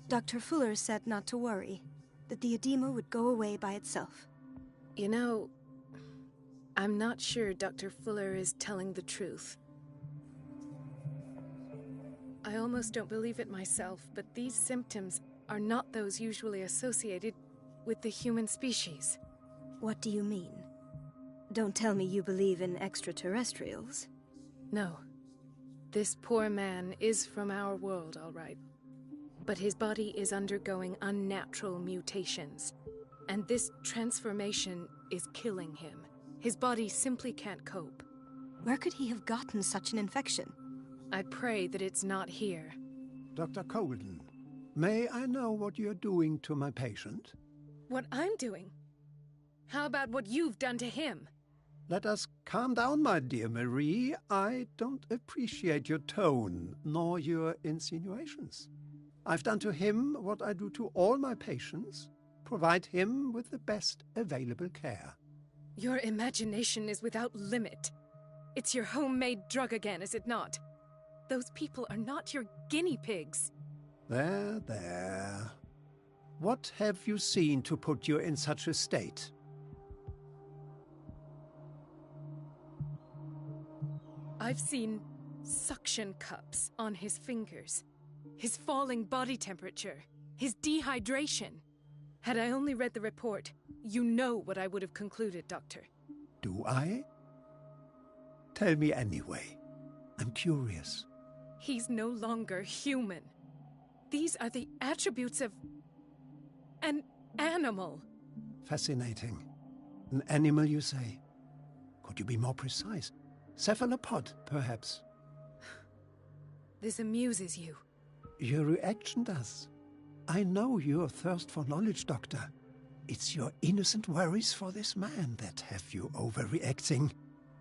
Speaker 10: Dr. Fuller said not to worry, that the edema would go away by itself.
Speaker 6: You know, I'm not sure Dr. Fuller is telling the truth. I almost don't believe it myself, but these symptoms are not those usually associated with the human species.
Speaker 10: What do you mean? Don't tell me you believe in extraterrestrials.
Speaker 6: No. This poor man is from our world, all right. But his body is undergoing unnatural mutations. And this transformation is killing him. His body simply can't cope.
Speaker 10: Where could he have gotten such an infection?
Speaker 6: I pray that it's not here.
Speaker 4: Dr. Colden, may I know what you're doing to my patient?
Speaker 6: What I'm doing? How about what you've done to him?
Speaker 4: Let us calm down, my dear Marie. I don't appreciate your tone, nor your insinuations. I've done to him what I do to all my patients. Provide him with the best available care.
Speaker 6: Your imagination is without limit. It's your homemade drug again, is it not? Those people are not your guinea pigs.
Speaker 4: There, there. What have you seen to put you in such a state?
Speaker 6: I've seen suction cups on his fingers, his falling body temperature, his dehydration. Had I only read the report, you know what I would have concluded, Doctor.
Speaker 4: Do I? Tell me anyway. I'm curious.
Speaker 6: He's no longer human. These are the attributes of an animal.
Speaker 4: Fascinating. An animal, you say? Could you be more precise? Cephalopod, perhaps?
Speaker 6: This amuses you.
Speaker 4: Your reaction does. I know your thirst for knowledge, Doctor. It's your innocent worries for this man that have you overreacting.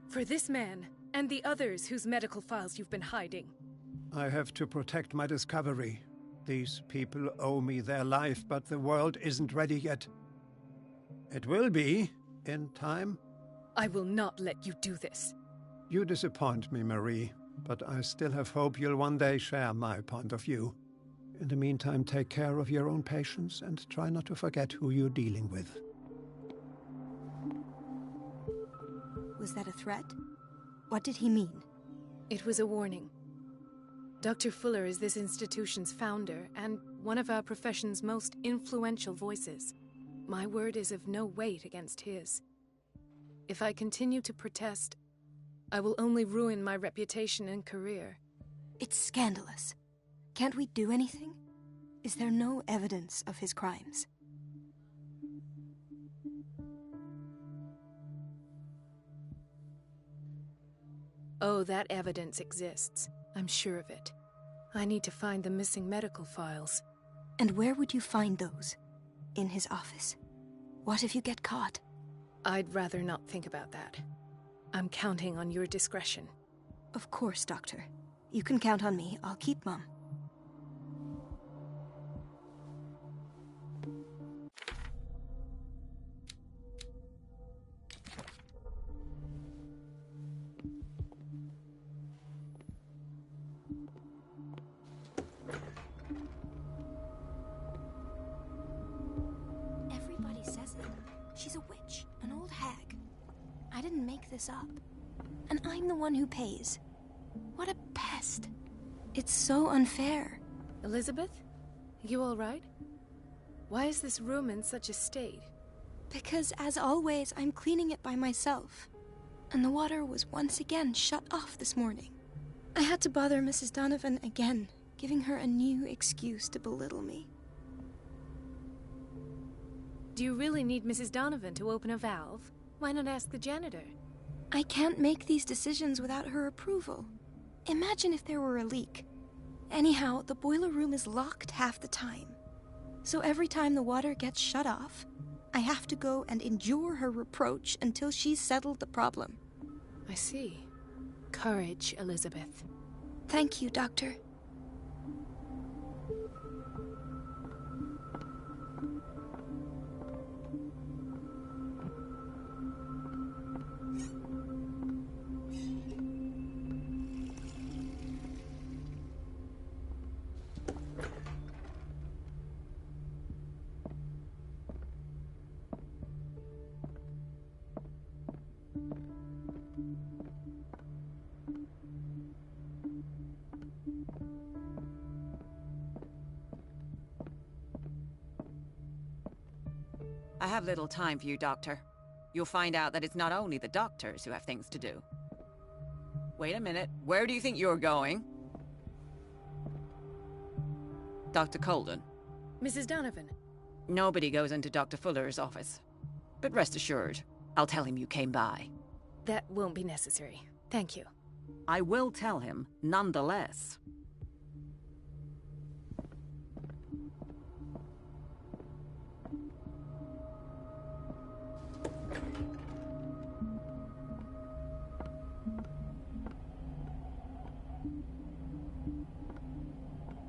Speaker 6: For this man, and the others whose medical files you've been hiding.
Speaker 4: I have to protect my discovery. These people owe me their life, but the world isn't ready yet. It will be, in time.
Speaker 6: I will not let you do this.
Speaker 4: You disappoint me, Marie, but I still have hope you'll one day share my point of view. In the meantime, take care of your own patients and try not to forget who you're dealing with.
Speaker 10: Was that a threat? What did he mean?
Speaker 6: It was a warning. Dr. Fuller is this institution's founder and one of our profession's most influential voices. My word is of no weight against his. If I continue to protest, I will only ruin my reputation and career.
Speaker 10: It's scandalous. Can't we do anything? Is there no evidence of his crimes?
Speaker 6: Oh, that evidence exists. I'm sure of it. I need to find the missing medical files.
Speaker 10: And where would you find those? In his office? What if you get caught?
Speaker 6: I'd rather not think about that. I'm counting on your discretion.
Speaker 10: Of course, Doctor. You can count on me. I'll keep mum. Everybody says it. She's a witch, an old hag. I didn't make this up. And I'm the one who pays. What a pest. It's so unfair.
Speaker 6: Elizabeth? You all right? Why is this room in such a state?
Speaker 10: Because, as always, I'm cleaning it by myself. And the water was once again shut off this morning. I had to bother Mrs. Donovan again, giving her a new excuse to belittle me.
Speaker 6: Do you really need Mrs. Donovan to open a valve? Why not ask the janitor?
Speaker 10: I can't make these decisions without her approval. Imagine if there were a leak. Anyhow, the boiler room is locked half the time. So every time the water gets shut off, I have to go and endure her reproach until she's settled the problem.
Speaker 6: I see. Courage, Elizabeth.
Speaker 10: Thank you, Doctor.
Speaker 11: I have little time for you, Doctor. You'll find out that it's not only the doctors who have things to do. Wait a minute. Where do you think you're going? Dr. Colden.
Speaker 6: Mrs. Donovan.
Speaker 11: Nobody goes into Dr. Fuller's office. But rest assured, I'll tell him you came by.
Speaker 6: That won't be necessary. Thank you.
Speaker 11: I will tell him, nonetheless.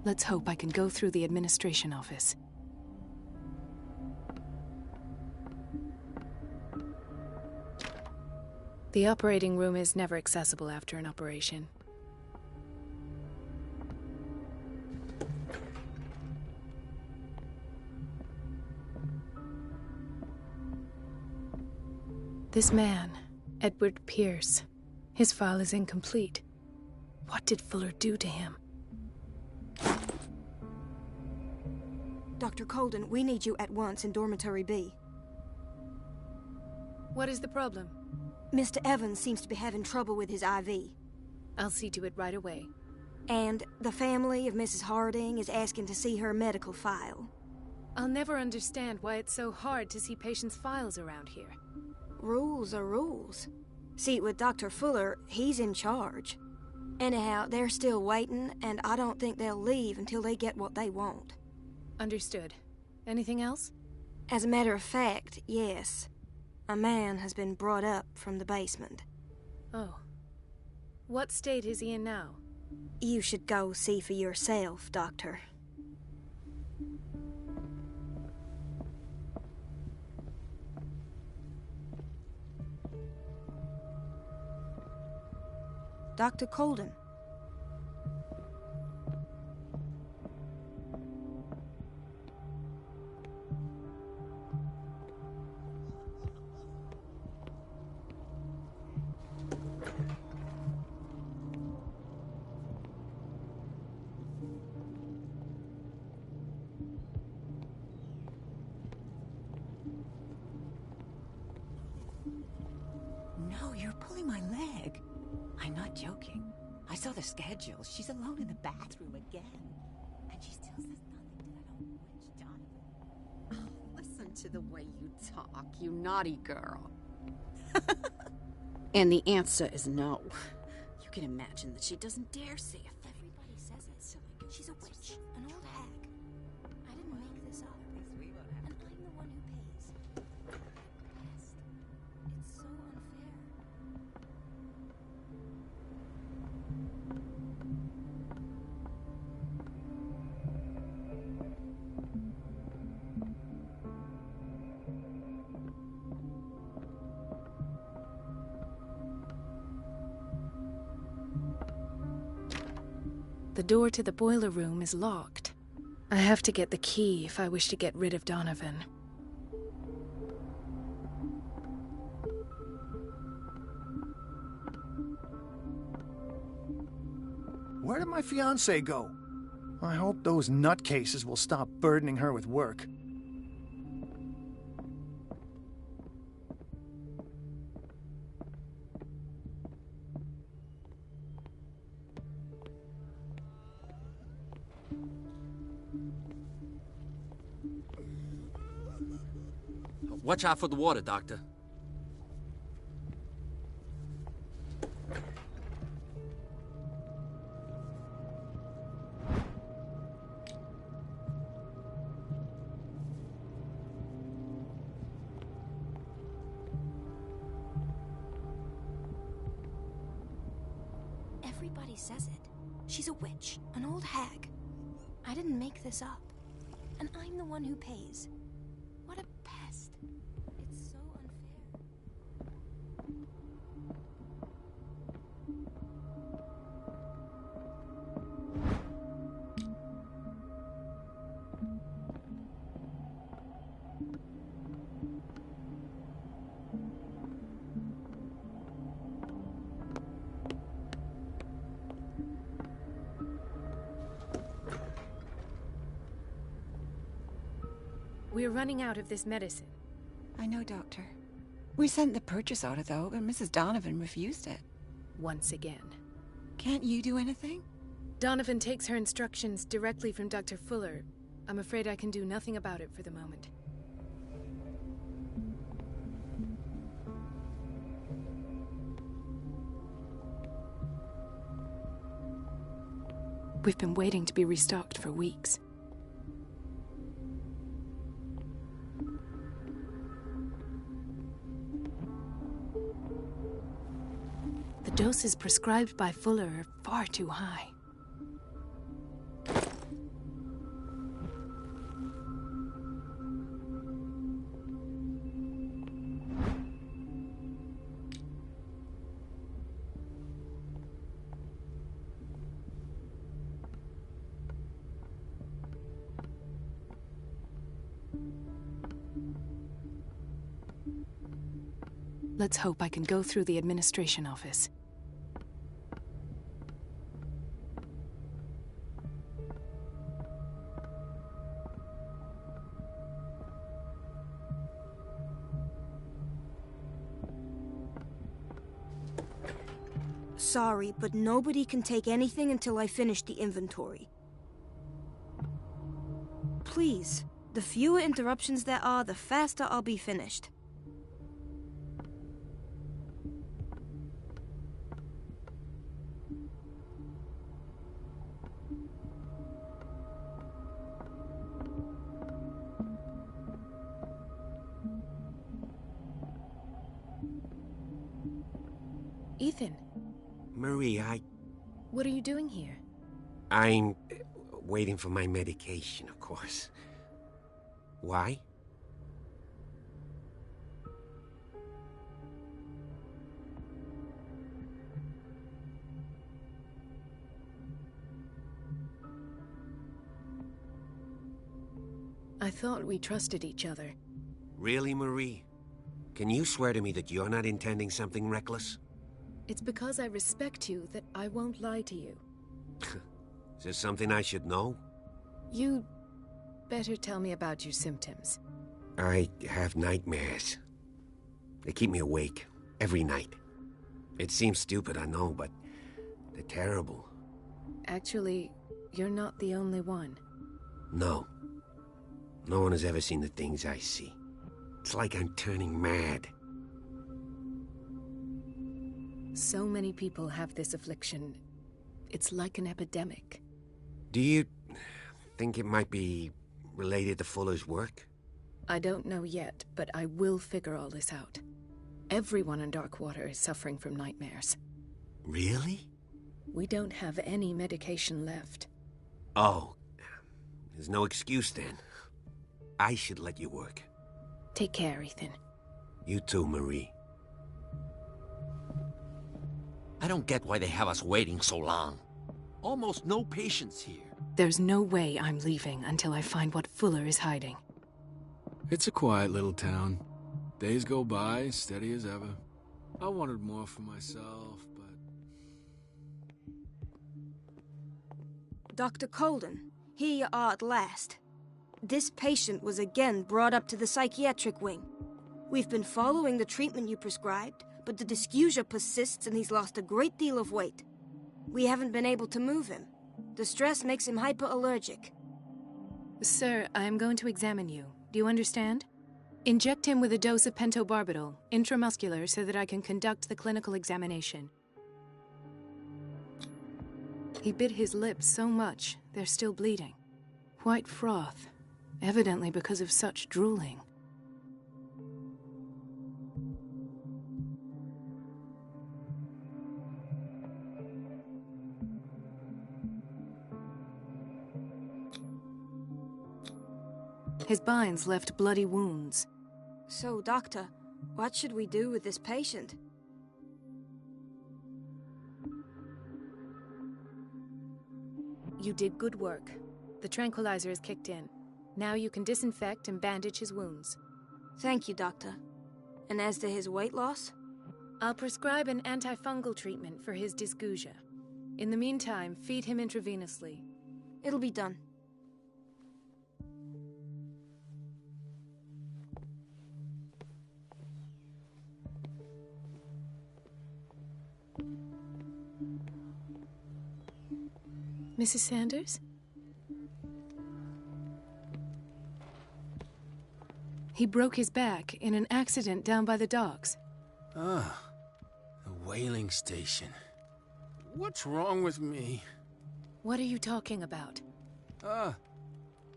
Speaker 6: Let's hope I can go through the administration office. The operating room is never accessible after an operation. This man, Edward Pierce, his file is incomplete. What did Fuller do to him?
Speaker 10: Dr. Colden, we need you at once in Dormitory B.
Speaker 6: What is the problem?
Speaker 10: Mr. Evans seems to be having trouble with his IV.
Speaker 6: I'll see to it right away.
Speaker 10: And the family of Mrs. Harding is asking to see her medical file.
Speaker 6: I'll never understand why it's so hard to see patients' files around here.
Speaker 10: Rules are rules. See, with Dr. Fuller, he's in charge. Anyhow, they're still waiting, and I don't think they'll leave until they get what they want.
Speaker 6: Understood. Anything else?
Speaker 10: As a matter of fact, yes. A man has been brought up from the basement.
Speaker 6: Oh. What state is he in now?
Speaker 10: You should go see for yourself, Doctor. Dr. Colden.
Speaker 11: No, you're pulling my leg. I'm not joking. I saw the schedule. She's alone in the bathroom again. And she still says nothing to that old witch, Donovan.
Speaker 12: Oh, listen to the way you talk, you naughty girl.
Speaker 13: And the answer is no. You can imagine that she doesn't dare say a thing.
Speaker 10: Everybody says it, silly girl. She's a witch, an old hag. I didn't make this up. And I'm the one who pays. It's so unfair.
Speaker 6: The door to the boiler room is locked. I have to get the key if I wish to get rid of Donovan.
Speaker 9: Where did my fiancé go? I hope those nutcases will stop burdening her with work.
Speaker 3: Watch out for the water, Doctor.
Speaker 10: Everybody says it. She's a witch, an old hag. I didn't make this up. And I'm the one who pays. What a pest. It's so unfair.
Speaker 6: We're running out of this medicine.
Speaker 11: I know, Doctor. We sent the purchase order, though, and Mrs. Donovan refused it.
Speaker 6: Once again.
Speaker 11: Can't you do anything?
Speaker 6: Donovan takes her instructions directly from Dr. Fuller. I'm afraid I can do nothing about it for the moment. We've been waiting to be restocked for weeks. The doses prescribed by Fuller are far too high. Let's hope I can go through the administration office.
Speaker 10: Sorry, but nobody can take anything until I finish the inventory. Please, the fewer interruptions there are, the faster I'll be finished.
Speaker 6: Ethan.
Speaker 5: Marie,
Speaker 6: What are you doing here?
Speaker 5: I'm waiting for my medication, of course. Why?
Speaker 6: I thought we trusted each other.
Speaker 5: Really, Marie? Can you swear to me that you're not intending something reckless?
Speaker 6: It's because I respect you that I won't lie to you.
Speaker 5: Is there something I should know?
Speaker 6: You better tell me about your symptoms.
Speaker 5: I have nightmares. They keep me awake every night. It seems stupid, I know, but they're terrible.
Speaker 6: Actually, you're not the only one.
Speaker 5: No. No one has ever seen the things I see. It's like I'm turning mad.
Speaker 6: So many people have this affliction. It's like an epidemic.
Speaker 5: Do you think it might be related to Fuller's work?
Speaker 6: I don't know yet, but I will figure all this out. Everyone in Darkwater is suffering from nightmares.
Speaker 5: Really?
Speaker 6: We don't have any medication left.
Speaker 5: Oh, there's no excuse then. I should let you work.
Speaker 6: Take care, Ethan.
Speaker 5: You too, Marie.
Speaker 3: I don't get why they have us waiting so long. Almost no patients here.
Speaker 6: There's no way I'm leaving until I find what Fuller is hiding.
Speaker 14: It's a quiet little town. Days go by, steady as ever. I wanted more for myself, but...
Speaker 10: Dr. Colden, here you are at last. This patient was again brought up to the psychiatric wing. We've been following the treatment you prescribed, but the dysgeusia persists and he's lost a great deal of weight. We haven't been able to move him. The stress makes him hyperallergic.
Speaker 6: Sir, I am going to examine you. Do you understand? Inject him with a dose of pentobarbital, intramuscular, so that I can conduct the clinical examination. He bit his lips so much, they're still bleeding. White froth, evidently because of such drooling. His binds left bloody wounds.
Speaker 10: So, Doctor, what should we do with this patient?
Speaker 6: You did good work. The tranquilizer is kicked in. Now you can disinfect and bandage his wounds.
Speaker 10: Thank you, Doctor. And as to his weight loss?
Speaker 6: I'll prescribe an antifungal treatment for his dysgeusia. In the meantime, feed him intravenously.
Speaker 10: It'll be done.
Speaker 6: Mrs. Sanders? He broke his back in an accident down by the docks.
Speaker 4: Ah, the whaling station. What's wrong with me?
Speaker 6: What are you talking about?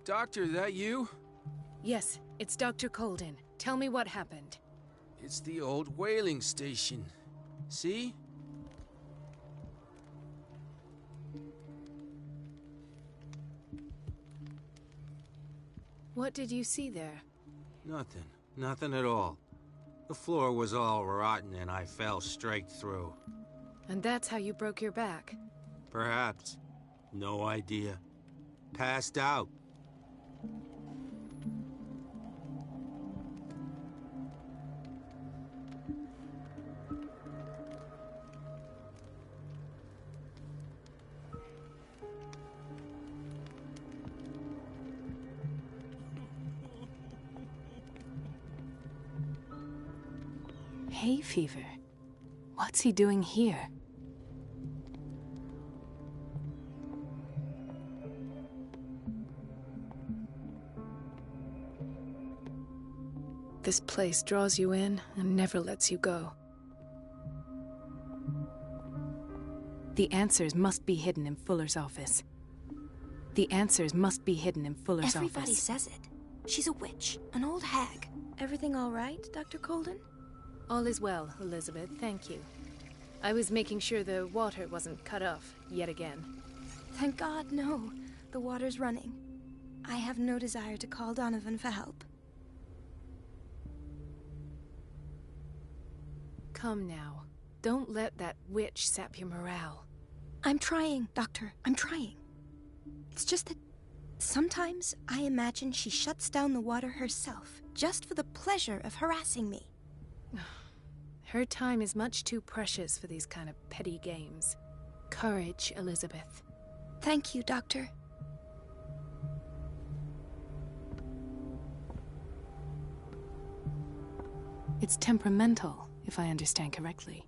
Speaker 4: Doctor, that you?
Speaker 6: Yes, it's Dr. Colden. Tell me what happened.
Speaker 4: It's the old whaling station. See?
Speaker 6: What did you see there?
Speaker 4: Nothing. Nothing at all. The floor was all rotten and I fell straight through.
Speaker 6: And that's how you broke your back?
Speaker 4: Perhaps. No idea. Passed out.
Speaker 6: Hay fever? What's he doing here? This place draws you in and never lets you go. The answers must be hidden in Fuller's office. The answers must be hidden in Fuller's
Speaker 10: Everybody
Speaker 6: office.
Speaker 10: says it. She's a witch, an old hag. Everything all right, Dr. Colden?
Speaker 6: All is well, Elizabeth, thank you. I was making sure the water wasn't cut off yet again.
Speaker 10: Thank God, no. The water's running. I have no desire to call Donovan for help.
Speaker 6: Come now. Don't let that witch sap your morale.
Speaker 10: I'm trying, Doctor. I'm trying. It's just that sometimes I imagine she shuts down the water herself, just for the pleasure of harassing me.
Speaker 6: Her time is much too precious for these kind of petty games. Courage, Elizabeth.
Speaker 10: Thank you, Doctor.
Speaker 6: It's temperamental, if I understand correctly.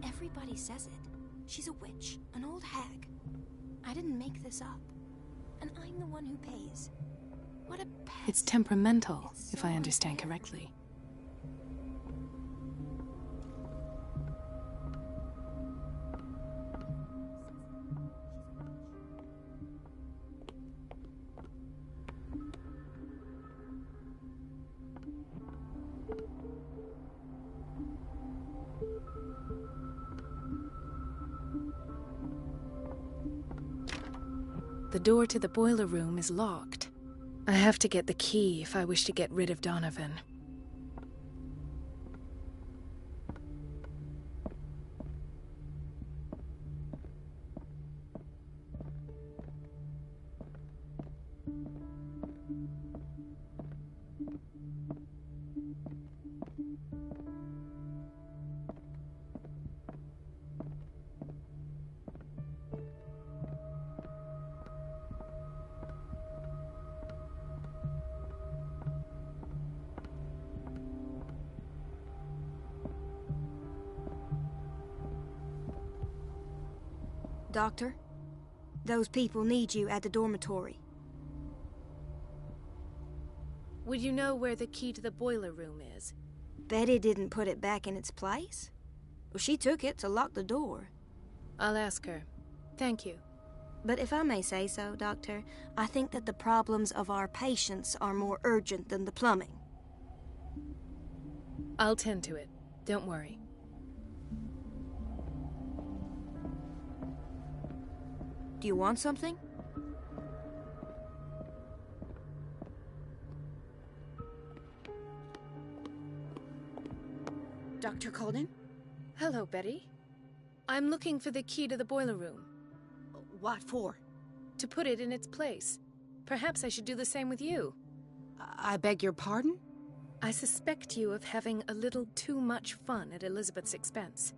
Speaker 10: Everybody says it. She's a witch, an old hag. I didn't make this up. And I'm the one who pays. What a pest.
Speaker 6: It's temperamental, if I understand correctly. The door to the boiler room is locked. I have to get the key if I wish to get rid of Donovan.
Speaker 10: Doctor, those people need you at the dormitory.
Speaker 6: Would you know where the key to the boiler room is?
Speaker 10: Betty didn't put it back in its place. Well, she took it to lock the door.
Speaker 6: I'll ask her. Thank you.
Speaker 10: But if I may say so, Doctor, I think that the problems of our patients are more urgent than the plumbing.
Speaker 6: I'll tend to it. Don't worry.
Speaker 10: Do you want something?
Speaker 13: Dr. Colden?
Speaker 6: Hello, Betty. I'm looking for the key to the boiler room.
Speaker 13: What for?
Speaker 6: To put it in its place. Perhaps I should do the same with you.
Speaker 13: I beg your pardon?
Speaker 6: I suspect you of having a little too much fun at Elizabeth's expense.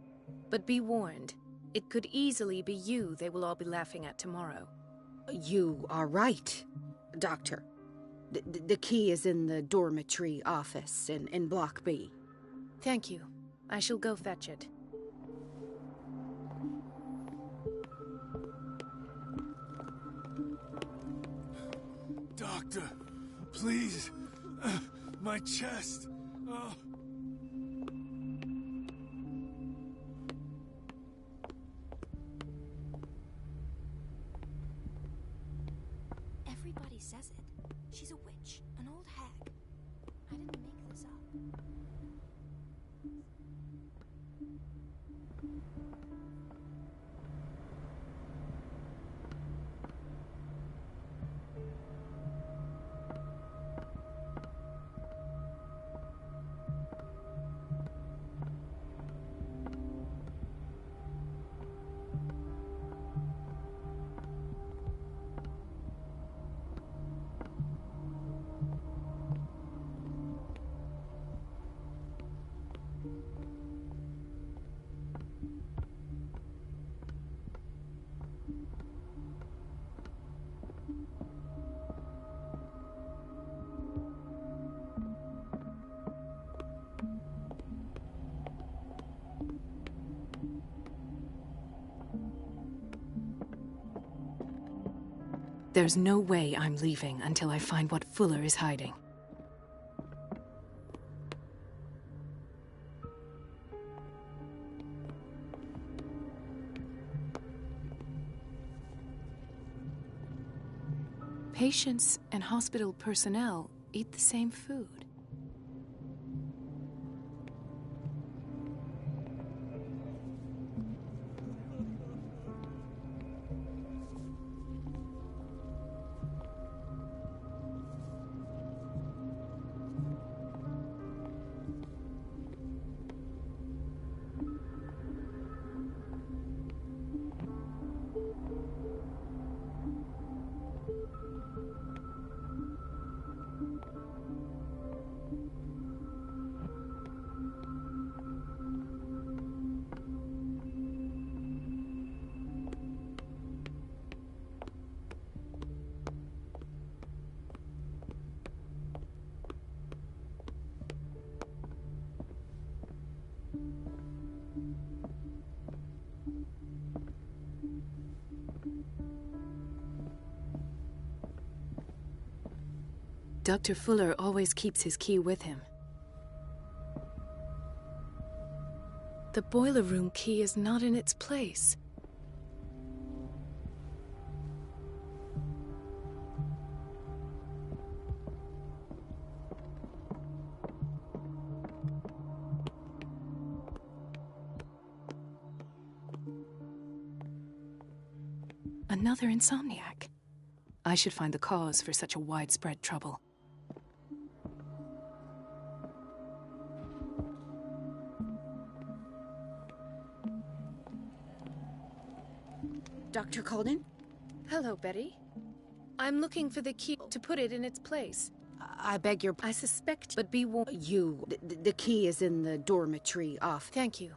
Speaker 6: But be warned, it could easily be you they will all be laughing at tomorrow.
Speaker 13: You are right, Doctor. The key is in the dormitory office in Block B.
Speaker 6: Thank you. I shall go fetch it.
Speaker 4: Doctor, please. My chest. Oh.
Speaker 10: Everybody says it. She's a witch, an old hag. I didn't make this up.
Speaker 6: There's no way I'm leaving until I find what Fuller is hiding. Patients and hospital personnel eat the same food. Dr. Fuller always keeps his key with him. The boiler room key is not in its place. Another insomniac. I should find the cause for such a widespread trouble.
Speaker 13: Dr. Colden?
Speaker 6: Hello, Betty. I'm looking for the key to put it in its place.
Speaker 13: I beg your...
Speaker 6: I suspect, but be warned.
Speaker 13: The key is in the dormitory office.
Speaker 6: Thank you.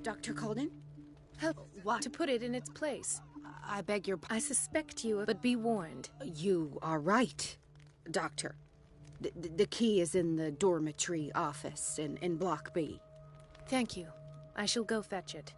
Speaker 13: Dr. Colden?
Speaker 6: What? To put it in its place.
Speaker 13: I beg your
Speaker 6: I suspect you, but be warned.
Speaker 13: You are right, Doctor. The key is in the dormitory office in Block B.
Speaker 6: Thank you. I shall go fetch it.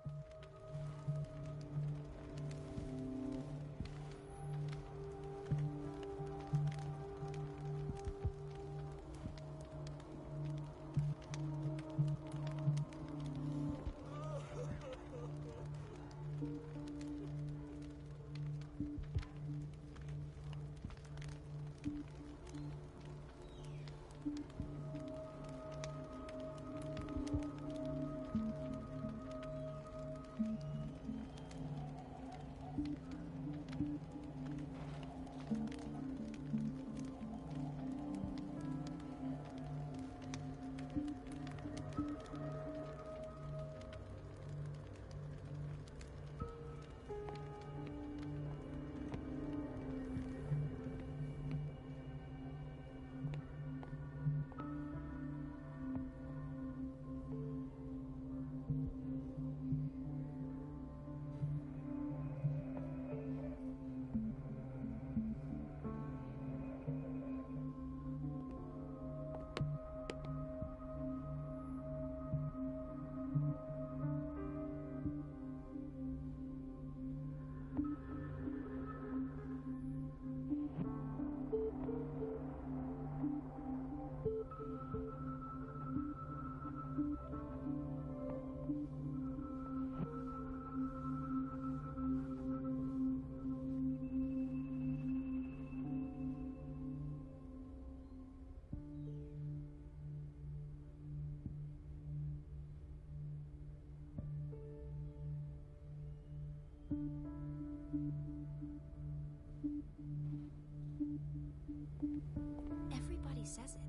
Speaker 10: Everybody says it.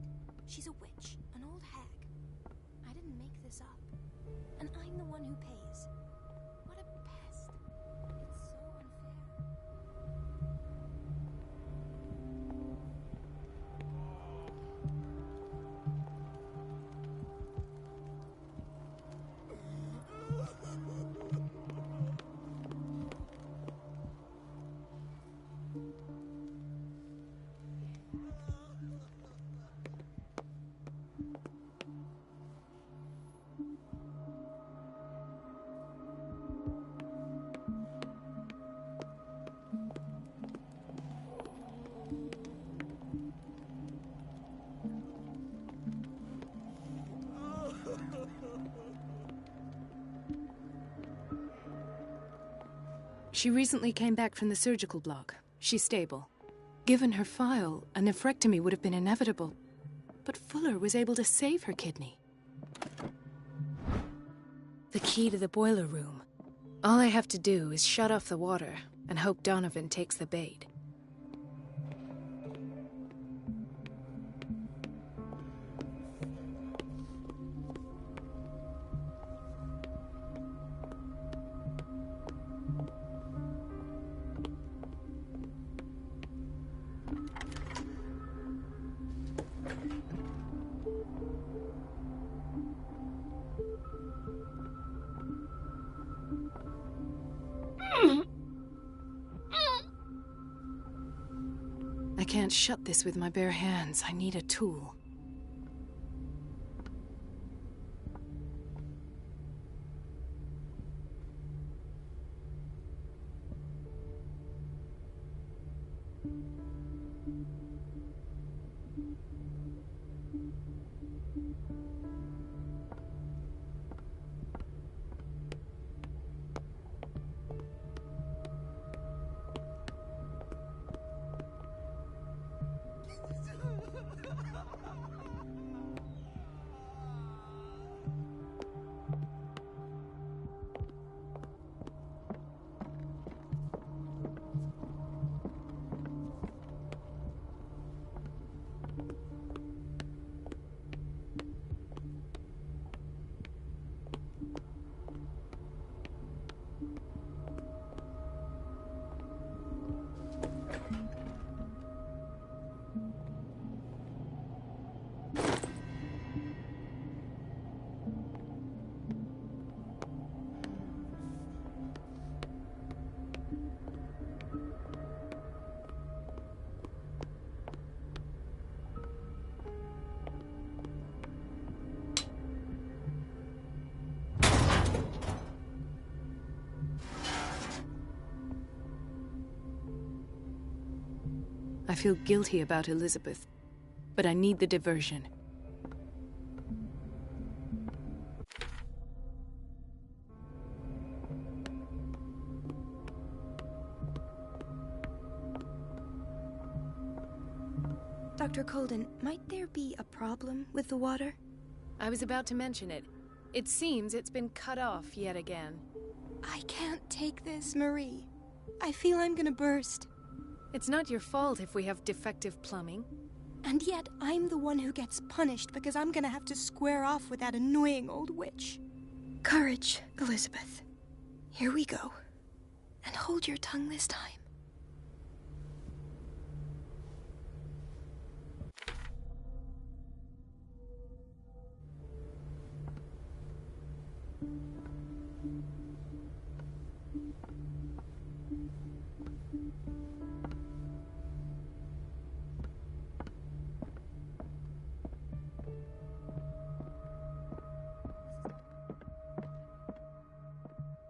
Speaker 10: She's a witch, an old hag. I didn't make this up. And I'm the one who pays. What a pest. It's so unfair.
Speaker 6: She recently came back from the surgical block. She's stable. Given her file, a nephrectomy would have been inevitable. But Fuller was able to save her kidney. The key to the boiler room. All I have to do is shut off the water and hope Donovan takes the bait. I can't shut this with my bare hands. I need a tool. I feel guilty about Elizabeth, but I need the diversion.
Speaker 10: Dr. Colden, might there be a problem with the water?
Speaker 6: I was about to mention it. It seems it's been cut off yet again.
Speaker 10: I can't take this, Marie. I feel I'm gonna burst.
Speaker 6: It's not your fault if we have defective plumbing.
Speaker 10: And yet, I'm the one who gets punished because I'm gonna have to square off with that annoying old witch. Courage, Elizabeth. Here we go. And hold your tongue this time.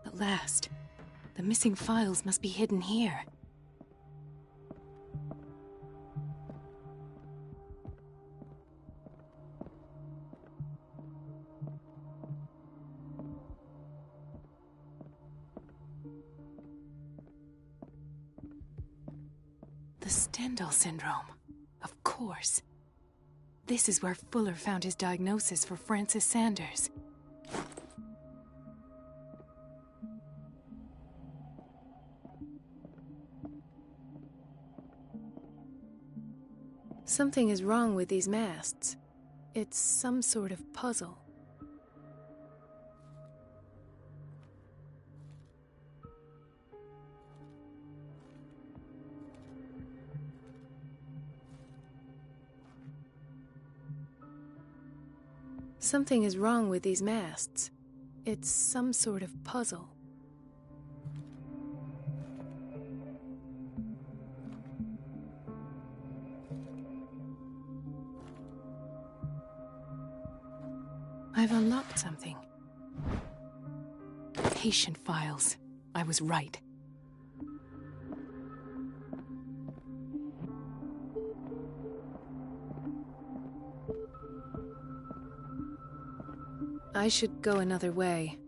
Speaker 6: At last. The missing files must be hidden here. The Stendhal syndrome. Of course. This is where Fuller found his diagnosis for Francis Sanders. Something is wrong with these masts. It's some sort of puzzle. Something is wrong with these masts. It's some sort of puzzle. I've unlocked something. Patient files. I was right. I should go another way.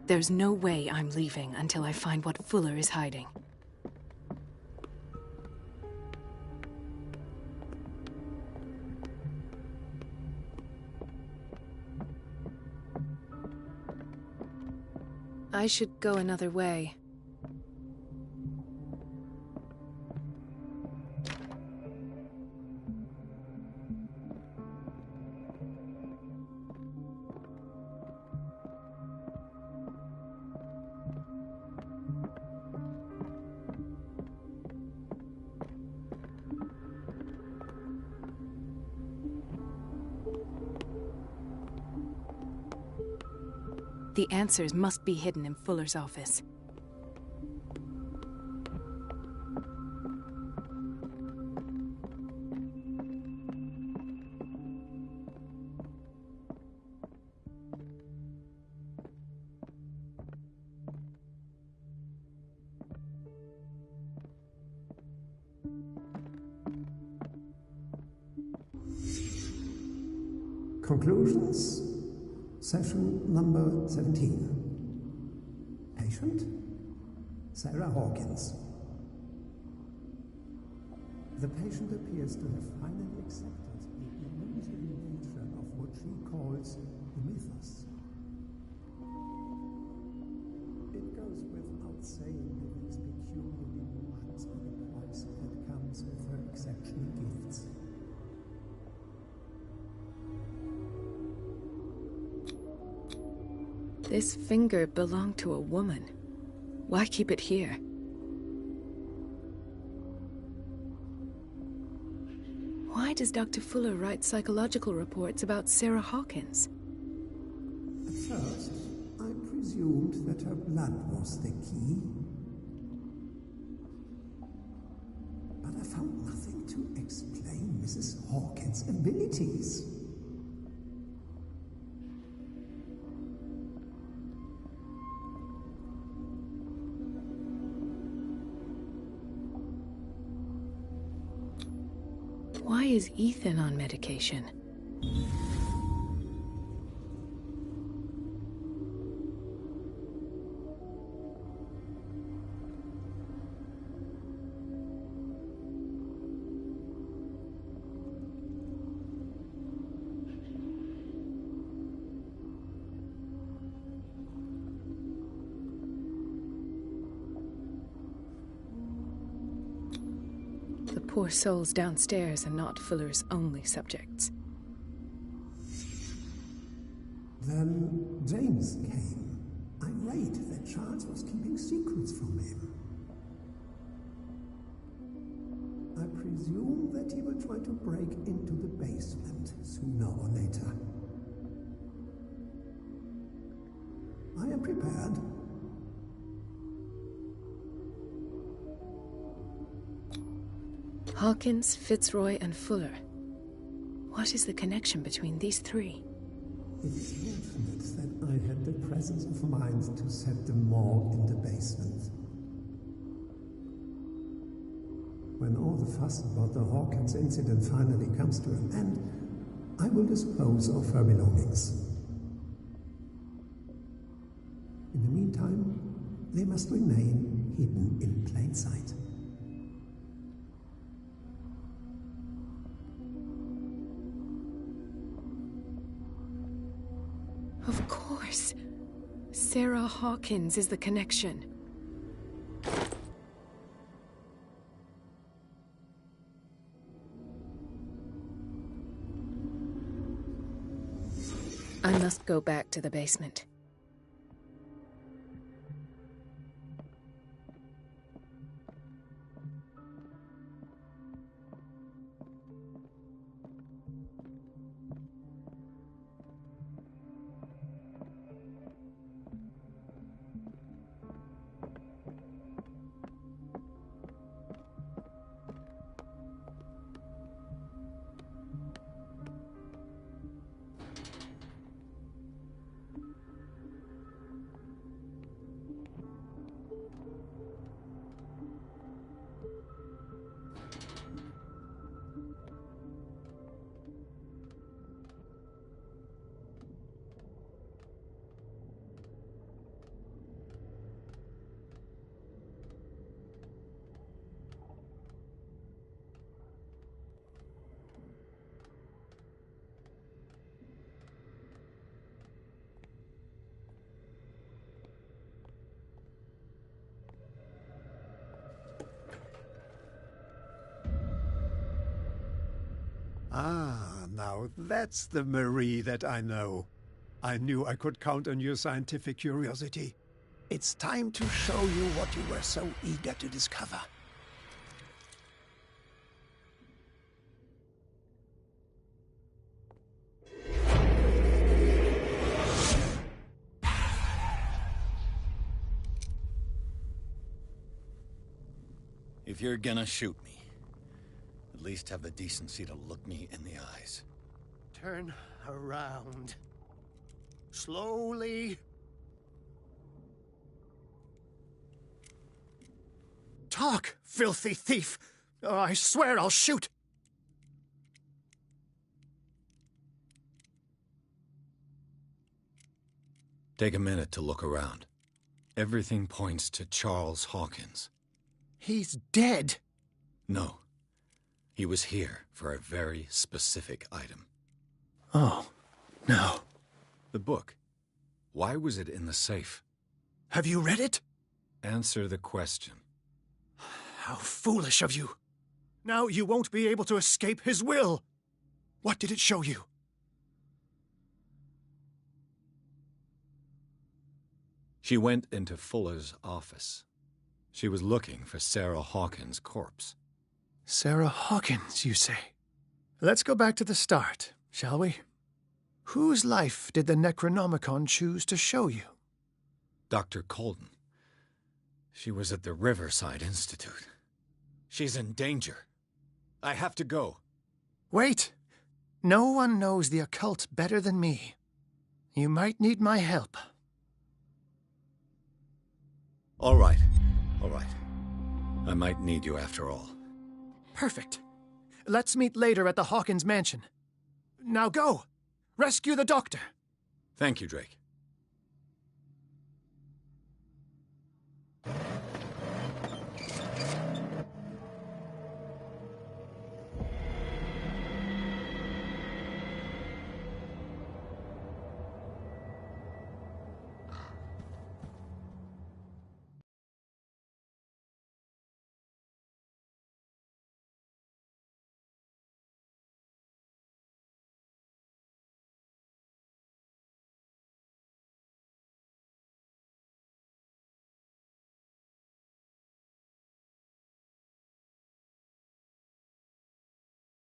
Speaker 6: There's no way I'm leaving until I find what Fuller is hiding. I should go another way. The answers must be hidden in Fuller's office.
Speaker 15: Conclusions? Session number 17. Patient? Sarah Hawkins. The patient appears to have finally accepted the illusory nature of what she calls the mythos. It goes without saying that these peculiar delusions are the price that comes with her exceptional gifts.
Speaker 6: This finger belonged to a woman. Why keep it here? Why does Dr. Fuller write psychological reports about Sarah Hawkins?
Speaker 15: At first, I presumed that her blood was the key. But I found nothing to explain Mrs. Hawkins' abilities.
Speaker 6: Why is Ethan on medication? Poor souls downstairs are not Fuller's only subjects.
Speaker 15: Then James came, irate that Charles was keeping secrets from him. I presume that he will try to break into the basement sooner or later. I am prepared.
Speaker 6: Hawkins, Fitzroy, and Fuller. What is the connection between these three?
Speaker 15: It's fortunate that I had the presence of mind to set them all in the basement. When all the fuss about the Hawkins incident finally comes to an end, I will dispose of her belongings. In the meantime, they must remain hidden in plain sight.
Speaker 6: Of course. Sarah Hawkins is the connection. I must go back to the basement.
Speaker 15: Ah, now that's the Marie that I know. I knew I could count on your scientific curiosity. It's time to show you what you were so eager to discover.
Speaker 1: If you're gonna shoot me, at least have the decency to look me in the eyes.
Speaker 2: Turn around. Slowly. Talk, filthy thief! Oh, I swear I'll shoot!
Speaker 1: Take a minute to look around. Everything points to Charles Hawkins.
Speaker 2: He's dead!
Speaker 1: No. He was here for a very specific item.
Speaker 2: Oh, no.
Speaker 1: The book. Why was it in the safe?
Speaker 2: Have you read it?
Speaker 1: Answer the question.
Speaker 2: How foolish of you. Now you won't be able to escape his will. What did it show you?
Speaker 1: She went into Fuller's office. She was looking for Sarah Hawkins' corpse.
Speaker 2: Sarah Hawkins, you say? Let's go back to the start, shall we? Whose life did the Necronomicon choose to show you?
Speaker 1: Dr. Colden. She was at the Riverside Institute. She's in danger. I have to go.
Speaker 2: Wait. No one knows the occult better than me. You might need my help.
Speaker 1: All right. All right. I might need you after all.
Speaker 2: Perfect. Let's meet later at the Hawkins mansion. Now go! Rescue the doctor!
Speaker 1: Thank you, Drake.